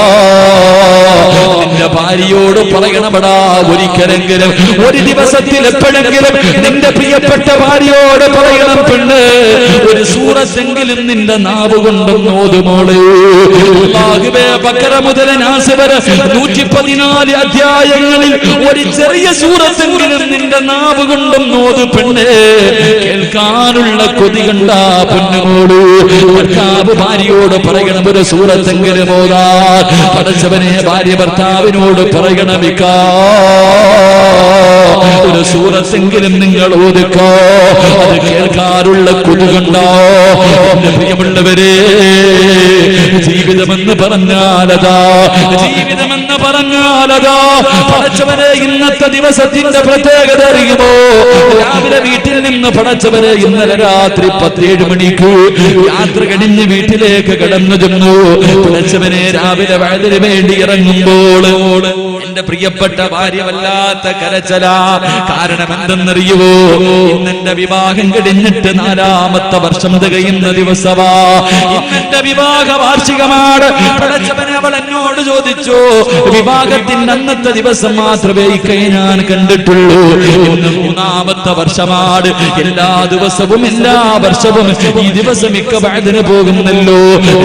നിന്റെ ഭാര്യയോട് പറയണപ്പെടാ. ഒരിക്കലെങ്കിലും ഒരു ദിവസത്തിൽ എപ്പോഴെങ്കിലും നിന്റെ പ്രിയപ്പെട്ട ഭാര്യയോട് പറയണം, പെണ്ണ് ഒരു സൂറത്തെങ്കിലും നിന്റെ നാവ് കൊണ്ടൊന്ന് ഓതുമോളെ. ബഖറ മുതൽ നാസ് വരെ 114 അധ്യായങ്ങളിൽ ഒരു ചെറിയ സൂറത്തെങ്കിലും നിന്റെ നാവ് കൊണ്ടും ഓതു പെണ്ണ്. കേൾക്കാനുള്ള കൊതി കണ്ട പൊന്നുമോള് ഭർത്താവ് ഭാര്യയോട് പറയണം ഒരു സൂറത്തെങ്കിലും ഓതാൻ. പടച്ചവനെ ഭാര്യ ഭർത്താവിനോട് പറയണമിക്കാ, ഒരു സൂറത്തെങ്കിലും നിങ്ങൾ ഓതുക്കോ. അത് കേൾക്കാനുള്ള കൊതി കണ്ടോ? എന്റെ പ്രിയമുള്ളവരെ, ജീവിതമെന്ന് പറഞ്ഞാലതാ പടച്ചവനെ ഇന്നത്തെ ദിവസത്തിന്റെ പ്രത്യേകത അറിയുമോ? രാവിലെ വീട്ടിൽ നിന്ന് പടച്ചവനെ ഇന്നലെ രാത്രി 17 മണിക്ക് യാത്ര കഴിഞ്ഞ് വീട്ടിലേക്ക് കടന്നു ചെന്നു. പടച്ചവനെ രാവിലെ വഴുതിന് വേണ്ടി ഇറങ്ങുമ്പോൾ എന്റെ പ്രിയപ്പെട്ട ഭാര്യ വല്ലാത്ത കരച്ചല. കാരണം എന്തെന്നറിയുവോ? ഇന്നെന്റെ വിവാഹം കഴിഞ്ഞിട്ട് 4ാമത്തെ വർഷം തികയുന്ന ദിവസമാ. ഇന്നെന്റെ വിവാഹ വാർഷികമാണ്. പടച്ചവനെ അവൾ എന്നോട് ചോദിച്ചു, വിവാഹത്തിന്റെ അന്നത്തെ ദിവസം മാത്രമേ ഞാൻ കണ്ടിട്ടുള്ളൂ. ഇന്ന് 3ാമത്തെ വർഷമാണ്. എല്ലാ ദിവസവും എല്ലാ വർഷവും ഈ ദിവസം മിക്ക വഅദിന് പോകുന്നല്ലോ.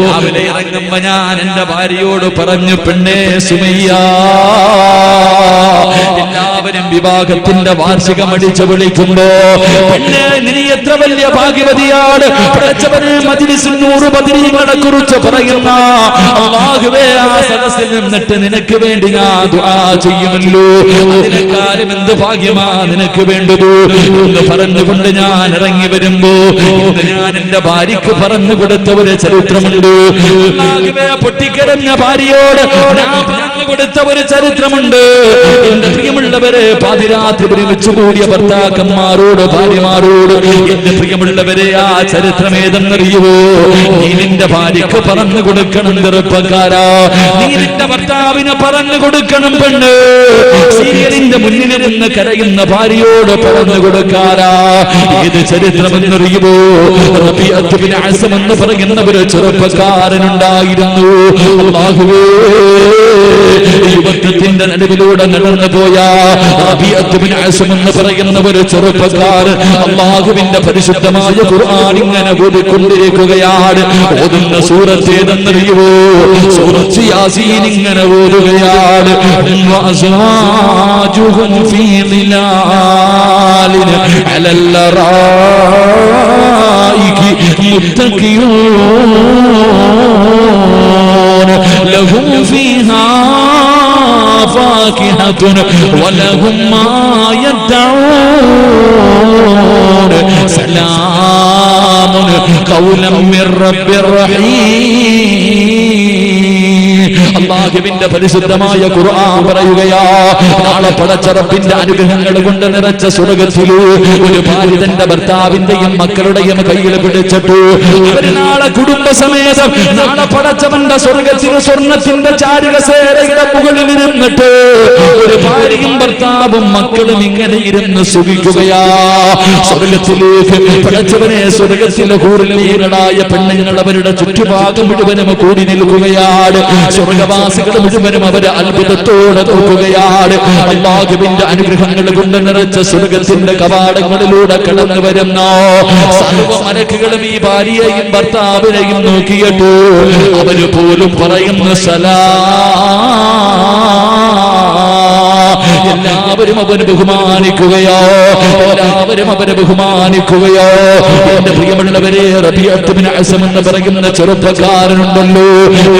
രാവിലെ ഇറങ്ങുമ്പോ ഞാൻ എന്റെ ഭാര്യയോട് പറഞ്ഞു, പെണ്ണേ സുമയ്യ, എല്ലാവരും വിവാഹത്തിന്റെ വാർഷികം അടിച്ചു വിളിക്കുമ്പോ പെണ്ണേ നീ എത്ര വലിയ ഭാഗ്യവതിയാണ്. പടച്ചവനെ മജ്‌ലിസിൽ 100 ബദരീങ്ങളെ കുറിച്ച് പറയുന്ന അല്ലാഹുവേ, ആ സദസ്സിൽ നിന്നിട്ട് നിനക്ക് വേണ്ടി ഞാൻ ദുആ ചെയ്യുമല്ലോ. അതിനെക്കാളും എന്ത് ഭാഗ്യമാ നിനക്ക് വേണ്ടത് എന്ന് പറഞ്ഞുകൊണ്ട് ഞാൻ ഇറങ്ങി വരുമ്പോ ഇന്ന് ഞാൻ എന്റെ ഭാര്യക്ക് പറഞ്ഞു കൊടുത്ത ഒരു ചരിത്രമുണ്ട്. അല്ലാഹുവേ, പൊട്ടിക്കരഞ്ഞ ഭാര്യയോട് ഞാൻ പറഞ്ഞു കൊടുത്ത ഒരു ചരിത്രമുണ്ട്. എന്റെ പ്രിയമുള്ളവരെ, പാതിരാത്രി ഒരുമിച്ച് കൂടിയ ഭർത്താക്കന്മാരോട് ഭാര്യമാരോട് എന്റെ പ്രിയമുള്ളവരെ, ആ ചരിത്രം ഏതെന്നറിയുവോ? നീ നിന്റെ ഭാര്യക്ക് പറഞ്ഞു കൊടുക്കണം ചെറുപ്പക്കാരാ, നീ നിന്റെ ഭർത്താവിന് പറഞ്ഞു കൊടുക്കണം പെണ്ണ്. സീരിയലിന്റെ മുന്നിലിരുന്ന് കരയുന്ന ഭാര്യയോട് പറഞ്ഞു കൊടുക്കാരാ. ഏത് ചരിത്രമെന്നറിയുമോ? റബീഅത്ത് ബിൻ അസ്ം എന്ന് പറയുന്ന ഒരു ചെറുപ്പക്കാരനുണ്ടായിരുന്നു. അല്ലാഹുവേ, യുവത്വത്തിന്റെ നടുവിലൂടെ നടന്നു പോയാൽ റബീഅത്ത് ബിൻ അസ്ം എന്ന് പറയുന്ന ഒരു ചെറുപ്പക്കാരൻ അല്ലാഹുവിന്റെ പരിശുദ്ധമായ ഖുർആൻ ഇങ്ങനെ ഓതിക്കൊണ്ടിരിക്കുകയാണ്. ഓതുന്ന സൂറത്ത് ഏതെന്നറിയുമോ? സൂറത്ത് യാസീൻ ഇങ്ങനെ ഓതുകയാണ്. വഅസ്വാജുഹും ഫീ ളിലാലിൻ അലൽ ലറായികി മുത്തഖിയൂൻ ലഹും ഫീഹാ ഫാകിഹത്തുൻ വലഹും മാ യദ്ഊൻ സലാമുൻ ഖൗലൻ മിർ റബ്ബിർ റഹീം. അല്ലാഹുവിന്റെ പരിശുദ്ധമായ ഖുർആൻ പറയുകയാ, നാളെ പടച്ച റബ്ബിന്റെ അനുഗ്രഹങ്ങൾ കൊണ്ട് നിറച്ച സ്വർഗ്ഗത്തില് ഒരു ഭാര്യ തന്റെ ഭർത്താവിന്റെയും മക്കളുടെയും കയ്യിൽ പിടിച്ചിട്ടു അവര് നാളെ കുടുംബസമേതം നാളെ പടച്ചവന്റെ സ്വർഗ്ഗത്തിൽ സ്വർണ്ണത്തിന്റെ ചാരുകസേരയുടെ മുകളിൽ ഇരുന്നിട്ട് ഒരു ഭാര്യയും ഭർത്താവും മക്കളും ഇങ്ങനെ ഇരുന്ന് സുഖിക്കുകയാ. സ്വർഗ്ഗത്തിലേക്ക് പടച്ചവനെ സ്വർഗ്ഗത്തിലെ ഹൂറിലീകളായ പെണ്ണുങ്ങൾ അവരുടെ ചുറ്റുഭാഗം മുഴുവനും കൂടി നിൽക്കുകയാണ്. സ്വർഗവാസികൾ മുഴുവനും അവരെ അത്ഭുതത്തോടെ നോക്കുകയാണ്. അല്ലാഹുവിന്റെ അനുഗ്രഹങ്ങൾ കൊണ്ട് നിറച്ച സ്വർഗത്തിന്റെ കവാടങ്ങളിലൂടെ കടന്നു വരുന്ന സർവ്വ മലക്കുകളും ഈ ഭാര്യയെയും ഭർത്താവിനെയും നോക്കിയിട്ട് അവര് പോലും പറയുന്ന എല്ലാവരും അവന് ബഹുമാനിക്കുകയോ, എല്ലാവരും അവനെ ബഹുമാനിക്കുകയോ. എന്റെ പ്രിയമുള്ളവരെ, റബീഅത്ത് ബിൻ അസ്ം എന്ന് പറയുന്ന ചെറുപ്പക്കാരനുണ്ടല്ലോ,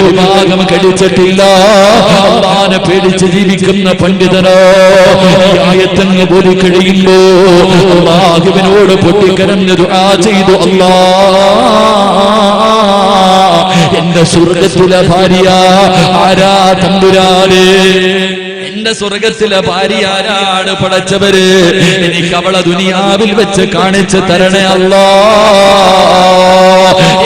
വിവാഹം കഴിച്ചിട്ടില്ല, അല്ലാഹുവിനെ പേടിച്ച് ജീവിക്കുന്ന പണ്ഡിതനോ ആയത്തങ്ങ് പോലും കഴിയുമ്പോ അല്ലാഹുവിനോട് പൊട്ടിക്കരഞ്ഞ് ദുആ ചെയ്തു, അല്ലാഹ് എന്റെ സ്വർഗ്ഗത്തിലെ ഭാര്യ ആരാ തമ്പുരാനേ? എന്റെ സ്വർഗത്തിലെ ഭാര്യ ആരാണ് പടച്ചവര്? എനിക്ക് അവളെ ദുനിയാവിൽ വെച്ച് കാണിച്ചു തരണേ അല്ലാഹ്.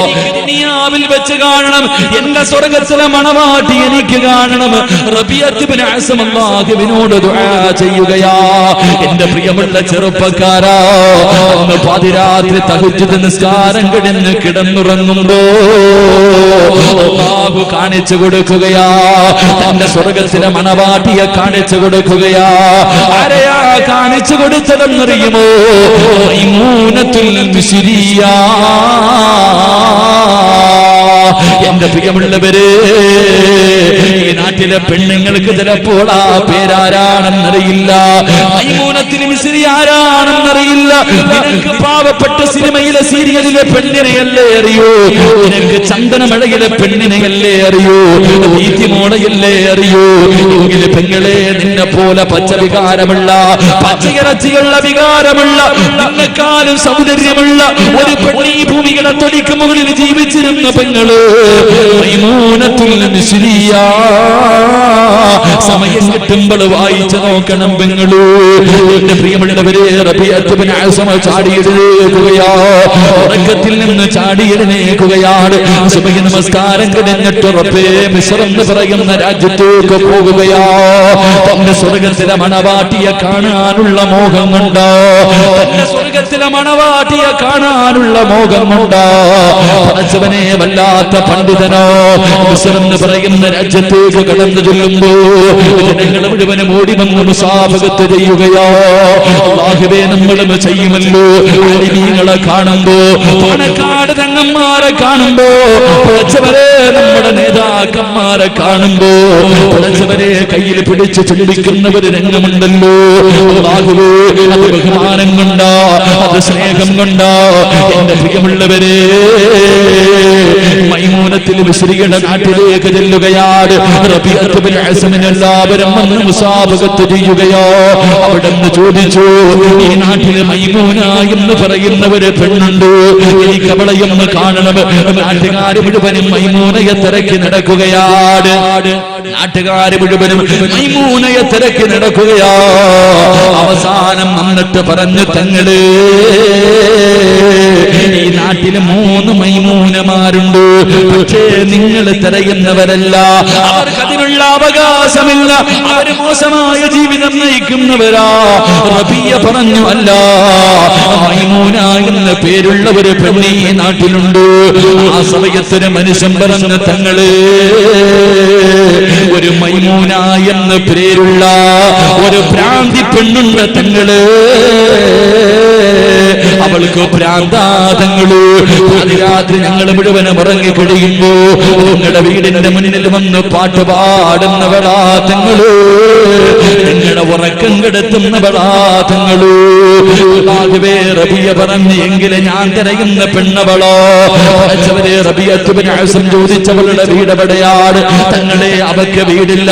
എനിക്ക് ദുനിയാവിൽ വെച്ച് കാണണം, എന്റെ സ്വർഗത്തിലെ മണവാട്ടി എനിക്ക് കാണണം. റബീഅത്ത് ബിൻ അസ്ം അല്ലാഹുവിനോട് ദുആ ചെയ്യുകയാ. എന്റെ പ്രിയമുള്ള ചെറുപ്പക്കാരാ, അന്ന് പാതിരാത്രി തഹജ്ജുദ് നിസ്കാരം കഴിഞ്ഞ് കിടന്നുറങ്ങുമ്പോ അല്ലാഹു കാണിച്ചു കൊടുക്കുകയാ, തന്റെ സ്വർഗത്തിലെ മണവാട്ടിയെ കാണിച്ചു കൊടുക്കുകയാ. ആരെയാ കാണിച്ചു കൊടുത്തതെന്നറിയുമോ? മൈമൂനത്തുൽ മിസ്രിയ. എന്റെ പ്രിയമുള്ളവരെ, ഈ നാട്ടിലെ പെണ്ണുങ്ങൾക്ക് ചിലപ്പോൾ ആ പേരാരാണെന്നറിയില്ല, മൈമൂനത്തുൽ മിസ്രി ആരാണെന്നറിയില്ല. നിനക്ക് പാവപ്പെട്ട സിനിമയിലെ സീരിയലിലെ പെണ്ണിനെയല്ലേ അറിയൂ, നിനക്ക് ചന്ദനമഴയിലെ പെണ്ണിനെയല്ലേ അറിയൂ, നീതിമോളയല്ലേ അറിയൂ. എങ്കിലും പെങ്ങളെ, നിന്നെ പോലെ പച്ചവികാരമുള്ള പച്ചയിറച്ചിയുള്ള വികാരമുള്ള നിന്നെക്കാളും സൗന്ദര്യമുള്ള ഒരു പെണ്ണീ ഭൂമിയുടെ തൊടിക്ക് മുകളിൽ ജീവിച്ചിരുന്ന പെങ്ങള് മൈമൂനത്തുൽ മിസ്രിയ. സമയം കിട്ടുമ്പോൾ വായിച്ചു നോക്കണം പെങ്ങള്. എന്റെ പ്രിയമുള്ളവരെ, റബീഅത്ത് ബിൻ അസ്ം ചാടിയെഴുന്നേൽക്കുകയാ, ഉറക്കത്തിൽ നിന്ന് ചാടിയെഴുന്നേൽക്കുകയാണ്. സുബഹി നമസ്കാരം കഴിഞ്ഞിട്ട് റബ്ബേ മിസ്ർ എന്ന് പറയുന്ന രാജ്യത്തേക്ക് പോകുകയാ. തന്റെ സ്വർഗത്തിലെ മണവാട്ടിയെ കാണാനുള്ള മോഹം കൊണ്ടോ, തന്റെ സ്വർഗത്തിലെ മണവാട്ടിയെ കാണാനുള്ള മോഹം കൊണ്ടോ പടച്ചവനെ വല്ലാത്ത പണ്ഡിതനോ മിസ്ർ എന്ന് പറയുന്ന രാജ്യത്തേക്ക് കടന്നു ചെല്ലുമ്പോ ജനങ്ങൾ മുഴുവനും ഓടി വന്ന് മുസാഫഹത്ത് ചെയ്യുകയോ. അല്ലാഹുവേ, നമ്മളും ചെയ്യുമല്ലോ. അലിമീങ്ങളെ കാണുമ്പോ, പണക്കാട് തങ്ങന്മാരെ കാണുമ്പോ, പടച്ചവരെ നമ്മുടെ നേതാക്കന്മാരെ കാണുമ്പോ പടച്ചവരെ കയ്യിൽ പിടിച്ച് ചുംബിക്കുന്ന ഒരു രംഗമുണ്ടല്ലോ. അല്ലാഹുവേ, അത് ബഹുമാനം കൊണ്ടോ, അത് സ്നേഹം കൊണ്ടോ. എന്റെ പ്രിയമുള്ളവരെ, മൈമൂനത്തുൽ മിസ്രിയുടെ നാട്ടിലേക്ക് ചെല്ലുകയാണ്. റബീഅത്ത് ബിൻ അസ്മിനെ എല്ലാവരും വന്ന് മുസാഫഹത്ത് ചെയ്യുകയോ. അവിടെ നിന്ന് ചോദിച്ചു, ഈ നാട്ടിലെ മൈമൂന എന്ന് പറയുന്ന ഒരു പെണ്ണുണ്ട്, എനിക്ക് അവളെയൊന്ന് കാണണം. നാട്ടുകാര് മുഴുവനും മൈമൂനയെ തിരക്കി നടക്കുകയാണ്. നാട്ടുകാര് മുഴുവനും മൈമൂനയെ തിരക്കി നടക്കുകയാ. അവസാനം വന്നിട്ട് പറഞ്ഞു, തങ്ങള് ഈ നാട്ടില് 3 മൈമൂനമാരുണ്ട്, പക്ഷേ നിങ്ങൾ തിരയുന്നവരല്ല, അവർക്ക് അതിനുള്ള അവകാശമില്ല, അവര് മോശമായ ജീവിതം നയിക്കുന്നവരാ. റബിയ പറഞ്ഞു, അല്ല, മൈമൂന എന്ന പേരുള്ള ഒരു പെണ്ണി നാട്ടിലുണ്ട്. ആ സമയത്തൊരു മനുഷ്യൻ പറഞ്ഞു, തങ്ങള് ഒരു മൈമൂന എന്ന് പേരുള്ള ഒരു ഭ്രാന്തി പെണ്ണുണ്ട് തങ്ങള്. അവൾക്ക് ഭ്രാന്താതങ്ങള്. രാത്രി ഞങ്ങൾ മുഴുവനും ഉറങ്ങി കഴിയുമ്പോ നിങ്ങളുടെ വീടിന്റെ മുന്നിൽ വന്ന് പാട്ട് പാടുന്നവളാ തങ്ങള്. നിങ്ങളുടെ ഉറക്കം കെടുത്തുന്നവളാ തങ്ങള്. റബിയ പറഞ്ഞു എങ്കിലും ഞാൻ കരയുന്ന പെണ്ണവളോ. റബിയത്ത് ബിൻ അസം ചോദിച്ചവളുടെ വീട് എവിടെയാണ്? തങ്ങളെ അവക്ക് വീടില്ല,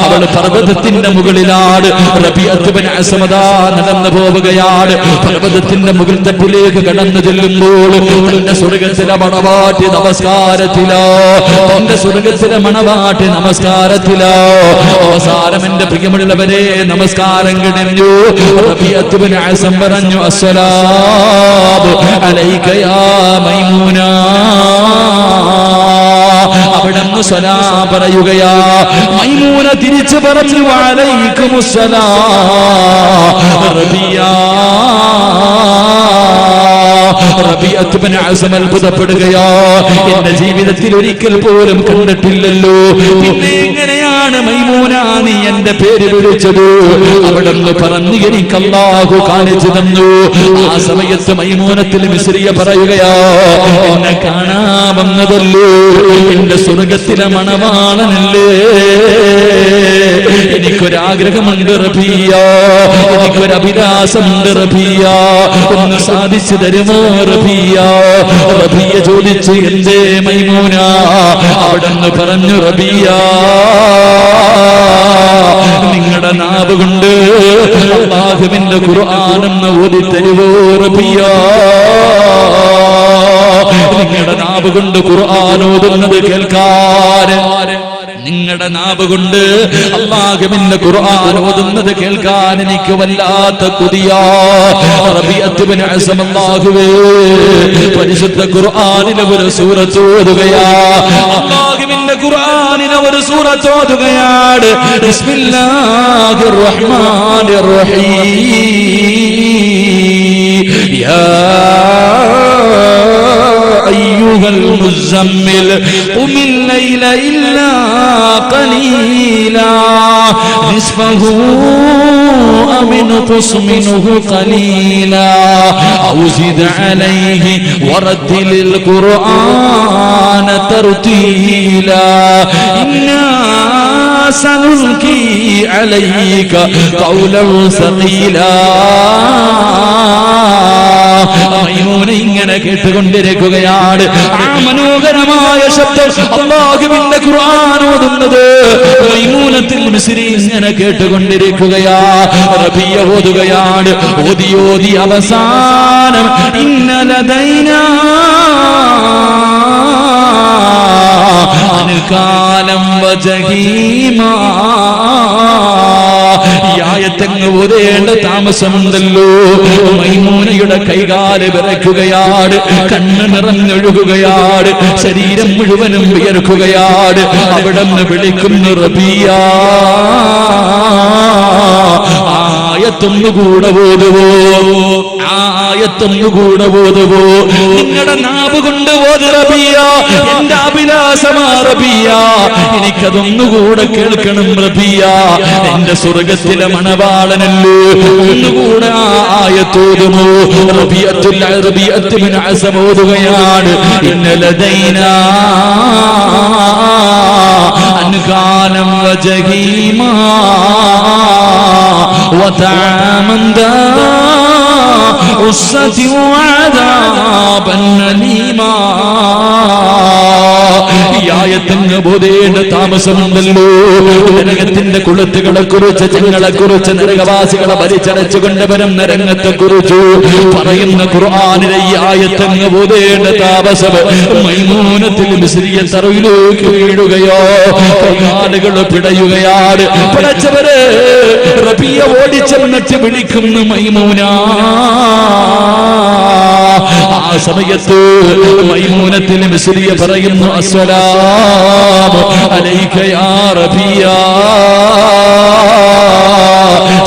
അവൾ പർവ്വതത്തിന്റെ മുകളിലാണ്. റബിയത്ത് ബിൻ അസം അതാ നടന്നു പോവുകയാണ്. പർവ്വതത്തിന്റെ മുകൾ തട്ടിലേക്ക് കടന്നു ചെല്ലുമ്പോൾ തന്റെ സ്വർഗത്തിലെ മണവാട്ടി നമസ്കാരത്തിലോ, തന്റെ സ്വർഗത്തിലെ മണവാട്ടി നമസ്കാരത്തിലോ. അവസാനം എന്റെ പ്രിയമുള്ളവരെ നമസ്കാരം കഴിഞ്ഞു. റബിയത്ത് ബിൻ അസം പറഞ്ഞു അസ്സലാമു അലൈക യാ മൈമൂന. അവിടുന്ന് സലാം പറയുകയാ. മൈമൂന തിരിച്ചു പറഞ്ഞു വഅലൈക്കുമുസ്സലാം റബിയ. റബിയത്ത് ബിൻ അസം അത്ഭുതപ്പെടുകയാ. എന്റെ ജീവിതത്തിൽ ഒരിക്കൽ പോലും കണ്ടിട്ടില്ലല്ലോ, പിന്നെ എങ്ങനെയാണ് മൈമൂന നീ എന്റെ പേര് വിളിച്ചത്? അവിടുന്ന് പറഞ്ഞു എനിക്ക് അല്ലാഹു കാണിച്ചു തന്നു. ആ സമയത്ത് മൈമൂനത്തിൽ മിസ്രിയ പറയുകയാ, എന്നെ കാണാമെന്നതല്ലോ എന്റെ സ്വർഗത്തിലെ മണവാളനല്ലേ. എനിക്കൊരാഗ്രഹമുണ്ട് റബിയ, എനിക്കൊരഭിലാഷമുണ്ട് റബിയ, ഒന്ന് സാധിച്ചു തരുമോ റബിയ? റബിയ ചോദിച്ചു എന്തേ മൈമൂന? അവിടുന്ന് പറഞ്ഞു റബിയ നിങ്ങളുടെ നാവ് കൊണ്ട് അല്ലാഹുവിന്റെ ഖുർആനെന്ന് ഓതി തരുവോ റബിയ? നിങ്ങളുടെ നാവ് കൊണ്ട് ഖുർആൻ ഓതുന്നത് കേൾക്കാൻ, നിങ്ങളുടെ നാവ് കൊണ്ട് അല്ലാഹുവിന്റെ ഖുർആൻ ഓതുന്നത് കേൾക്കാൻ എനിക്ക് വല്ലാത്ത കൊതിയാ. റബിയത്ത് ബിൻ അസം അല്ലാഹുവേ പരിശുദ്ധ ഖുർആനിലെ ഒരു സൂറത്ത് ഓതുകയാ. അല്ലാഹുവിന്റെ ഖുർആനിലെ ഒരു സൂറത്ത് ഓതുകയാണ്. ബിസ്മില്ലാഹിർ റഹ്മാനിർ റഹീം. യാ أيها المزمل قم الليل إلا قليلا نصفه أو انقص منه قليلا أو زد عليه ورتل القرآن ترتيلا إنا سنلقي عليك قولا ثقيلا. മൈമൂന ഇങ്ങനെ കേട്ടുകൊണ്ടിരിക്കുകയാണ്. ആ മനോഹരമായ ശബ്ദം അല്ലാഹുവിന്റെ ഖുർആൻ ഓതുന്നത് മൈമൂനത്തിൽ മിസ്രി ഇങ്ങനെ കേട്ടുകൊണ്ടിരിക്കുകയാ. റബിയ ഓതുകയാണ്. ഓതി ഓതി അവസാനം ഇന്ന ലദൈനാ അൻകാലം വജഹീമാ. ഈ ആയത്തങ്ങ് ഓതേണ്ട താമസമുണ്ടല്ലോ. മൈമൂനയുടെ കൈകാല് വിറയ്ക്കുകയാണ്, കണ്ണ് നിറഞ്ഞൊഴുകുകയാണ്, ശരീരം മുഴുവനും വിയർക്കുകയാണ്. അവിടുന്ന് വിളിക്കുന്നു റബിയ. ആയത്തൊന്നുകൂടെ ഓതുവോ, ആയത്തൊന്നുകൂടെ ഓതുവോ? നിങ്ങളുടെ നാവ് കൊണ്ട് ഓത് റബിയ. എന്റെ അഭിലാഷമാ റബിയ, എനിക്കതൊന്നുകൂടെ കേൾക്കണം റബിയ. എന്റെ സ്വർഗത്തിലെ മണവാളനല്ലോ, ഒന്നുകൂടെ ആയത്തോതുമോ? റബിയത്ത് ബിൻ അസം ഓതുകയാണ്. ഇന്ന ലദൈനാ അൻകാലം വജഹീമാ വതഅമൻ ദാ ഉസ്സതി വഅദാബൻ അലീമാ. ഈ ആയത്തങ്ങ് ബോധേണ്ട താമസമുണ്ടല്ലോ. നരകത്തിന്റെ കുളത്തുകളെ കുറിച്ച്, ജനങ്ങളെ കുറിച്ച്, നരകവാസികളെ വലിച്ചടച്ചുകൊണ്ട് വരും നരകത്തെ കുറിച്ചു പറയുന്ന ഖുർആനിലെ ഈ ആയത്തങ്ങ് ബോധേണ്ട താമസം മൈമൂനത്തിൽ മിസ്രിയ തറയിലേക്ക് വീഴുകയോ, കൈകാലുകൾ പിടയുകയാണ്. പിടച്ചവര് റബിയ ഓടിച്ചെന്നിട്ട് വിളിക്കുന്നു മൈമൂന. ആ സമയത്ത് മൈമൂനത്തിൽ മിസ്രിയ പറയുന്നു അസ്സലാമു അലൈക യാ റബിയ.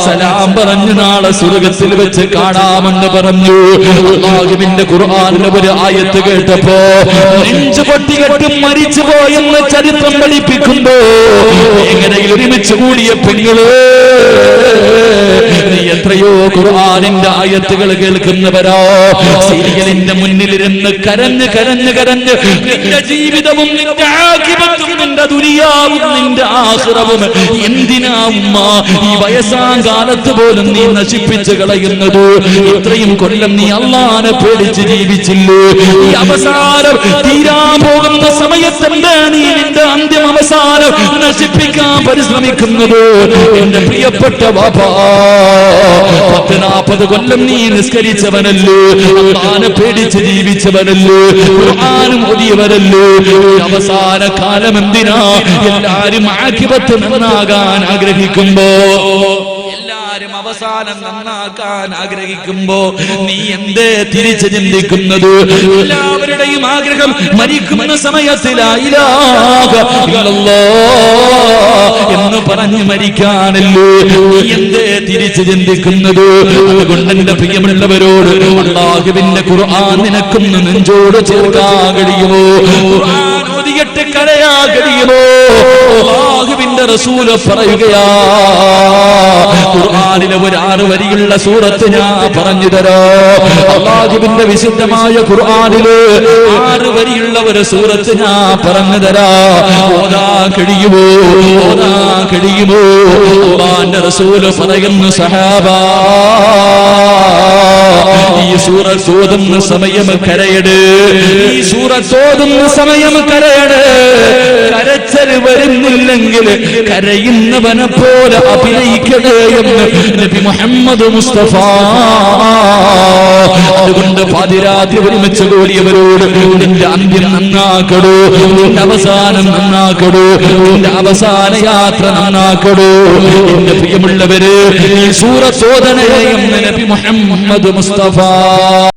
സലാം പറഞ്ഞു നാളെ സ്വർഗത്തിൽ വെച്ച് കാണാമെന്ന് പറഞ്ഞു. അല്ലാഹുവിന്റെ ഖുർആനിലെ ഒരു ആയത്ത് കേട്ടപ്പോ നെഞ്ചു പൊട്ടികെട്ടും മരിച്ചു പോയെന്ന് ചരിത്രം പഠിപ്പിക്കുമ്പോ എങ്ങനെ ഒരുമിച്ച് കൂടിയ പെണ്ണുകള് നീ എത്രയോ ഖുർആനിന്റെ ആയത്തുകൾ കേൾക്കുന്നവരോ സീരിയലിന്റെ മുന്നിലിരുന്ന് കരഞ്ഞ് കരഞ്ഞ് കരഞ്ഞ് നിന്റെ ജീവിതവും നിന്റെ ആഖിറത്തും നിന്റെ ദുനിയാവും നിന്റെ ആഖിറവും എന്തിനാ ഉമ്മ ഈ വയസ്സാം കാലത്ത് പോലും നീ നശിപ്പിച്ചു കളയുന്നത്? ഇത്രയും കൊല്ലം നീ അല്ലാഹനെ പേടിച്ച് ജീവിച്ചില്ലേ? ഈ അവസാനം തീരാൻ പോകുന്ന സമയത്തല്ലേ നീ നിന്റെ അന്ത്യം അവസാനം നശിപ്പിക്കാൻ പരിശ്രമിക്കുന്നത്? എന്റെ പ്രിയപ്പെട്ട ബാബാ, 40 കൊല്ലം നീ നിസ്കരിച്ചവനല്ലേ, അല്ലാഹനെ പേടിച്ച് ജീവിച്ചവനല്ലേ, ഖുർആനും ഓതിയവനല്ലേ? അവസാന കാലം എന്തിനാ എല്ലാരും ആഖിറത്ത് നന്നാകാൻ ആഗ്രഹിക്കുമ്പോ, എല്ലാരും അവസാനം നന്നാക്കാൻ ആഗ്രഹിക്കുമ്പോ നീ എന്തേ തിരിച്ചു ചിന്തിക്കുന്നത്? എല്ലാവരുടെയും ആഗ്രഹം മരിക്കുന്ന സമയത്ത് ലാ ഇലാഹ ഇല്ലല്ലാഹ് എന്ന് പറഞ്ഞു മരിക്കാനല്ലേ. നീ എന്തേ തിരിച്ചു ചിന്തിക്കുന്നത്? അതുകൊണ്ട് എന്റെ പ്രിയമുള്ളവരോട് അല്ലാഹുവിന്റെ ഖുർആൻ നിനക്കൊന്ന് നെഞ്ചോട് ചേർക്കാൻ കഴിയുമോ? ഖുർആൻ ഓതിയിട്ട് കരയാൻ കഴിയുമോ? അല്ലാഹുവിന്റെ റസൂല് പറയുകയാ, ഖുർആനിലെ ഒരു 6 വരിയുള്ള സൂറത്ത് ഞാൻ പറഞ്ഞു തരാം. അല്ലാഹുവിന്റെ വിശുദ്ധമായ ഖുർആനിലെ 6 വരിയുള്ള ഒരു സൂറത്ത് ഞാൻ പറഞ്ഞു തരാം. ഓതാൻ കഴിയുമോ? ഓതാൻ കഴിയുമോ? അല്ലാഹുവിന്റെ റസൂല് പറയുന്നു, സഹാബാ ഈ സൂറത്ത് ഓതുന്ന സമയം കരയട്, ഈ സൂറത്ത് ഓതുന്ന സമയം കരയട്. കരച്ചൽ വരുന്നില്ലെങ്കിൽ കരയുന്നവനെ പോലെ അഭിനയിക്കണേ എന്ന് നബി മുഹമ്മദ് മുസ്തഫ. അതുകൊണ്ട് പാതിരാത്രി ഒരുമിച്ച് കൂടിയവരോട് നിന്റെ അന്ത്യം നന്നാക്കടൂ, നിന്റെ അവസാനം നന്നാക്കടൂ, നിന്റെ അവസാന യാത്ര നന്നാക്കടൂ. എന്റെ പ്രിയമുള്ളവര്, ഈ സൂറത്ത് ഓതണേ എന്ന് നബി മുഹമ്മദ് മുസ്തഫ.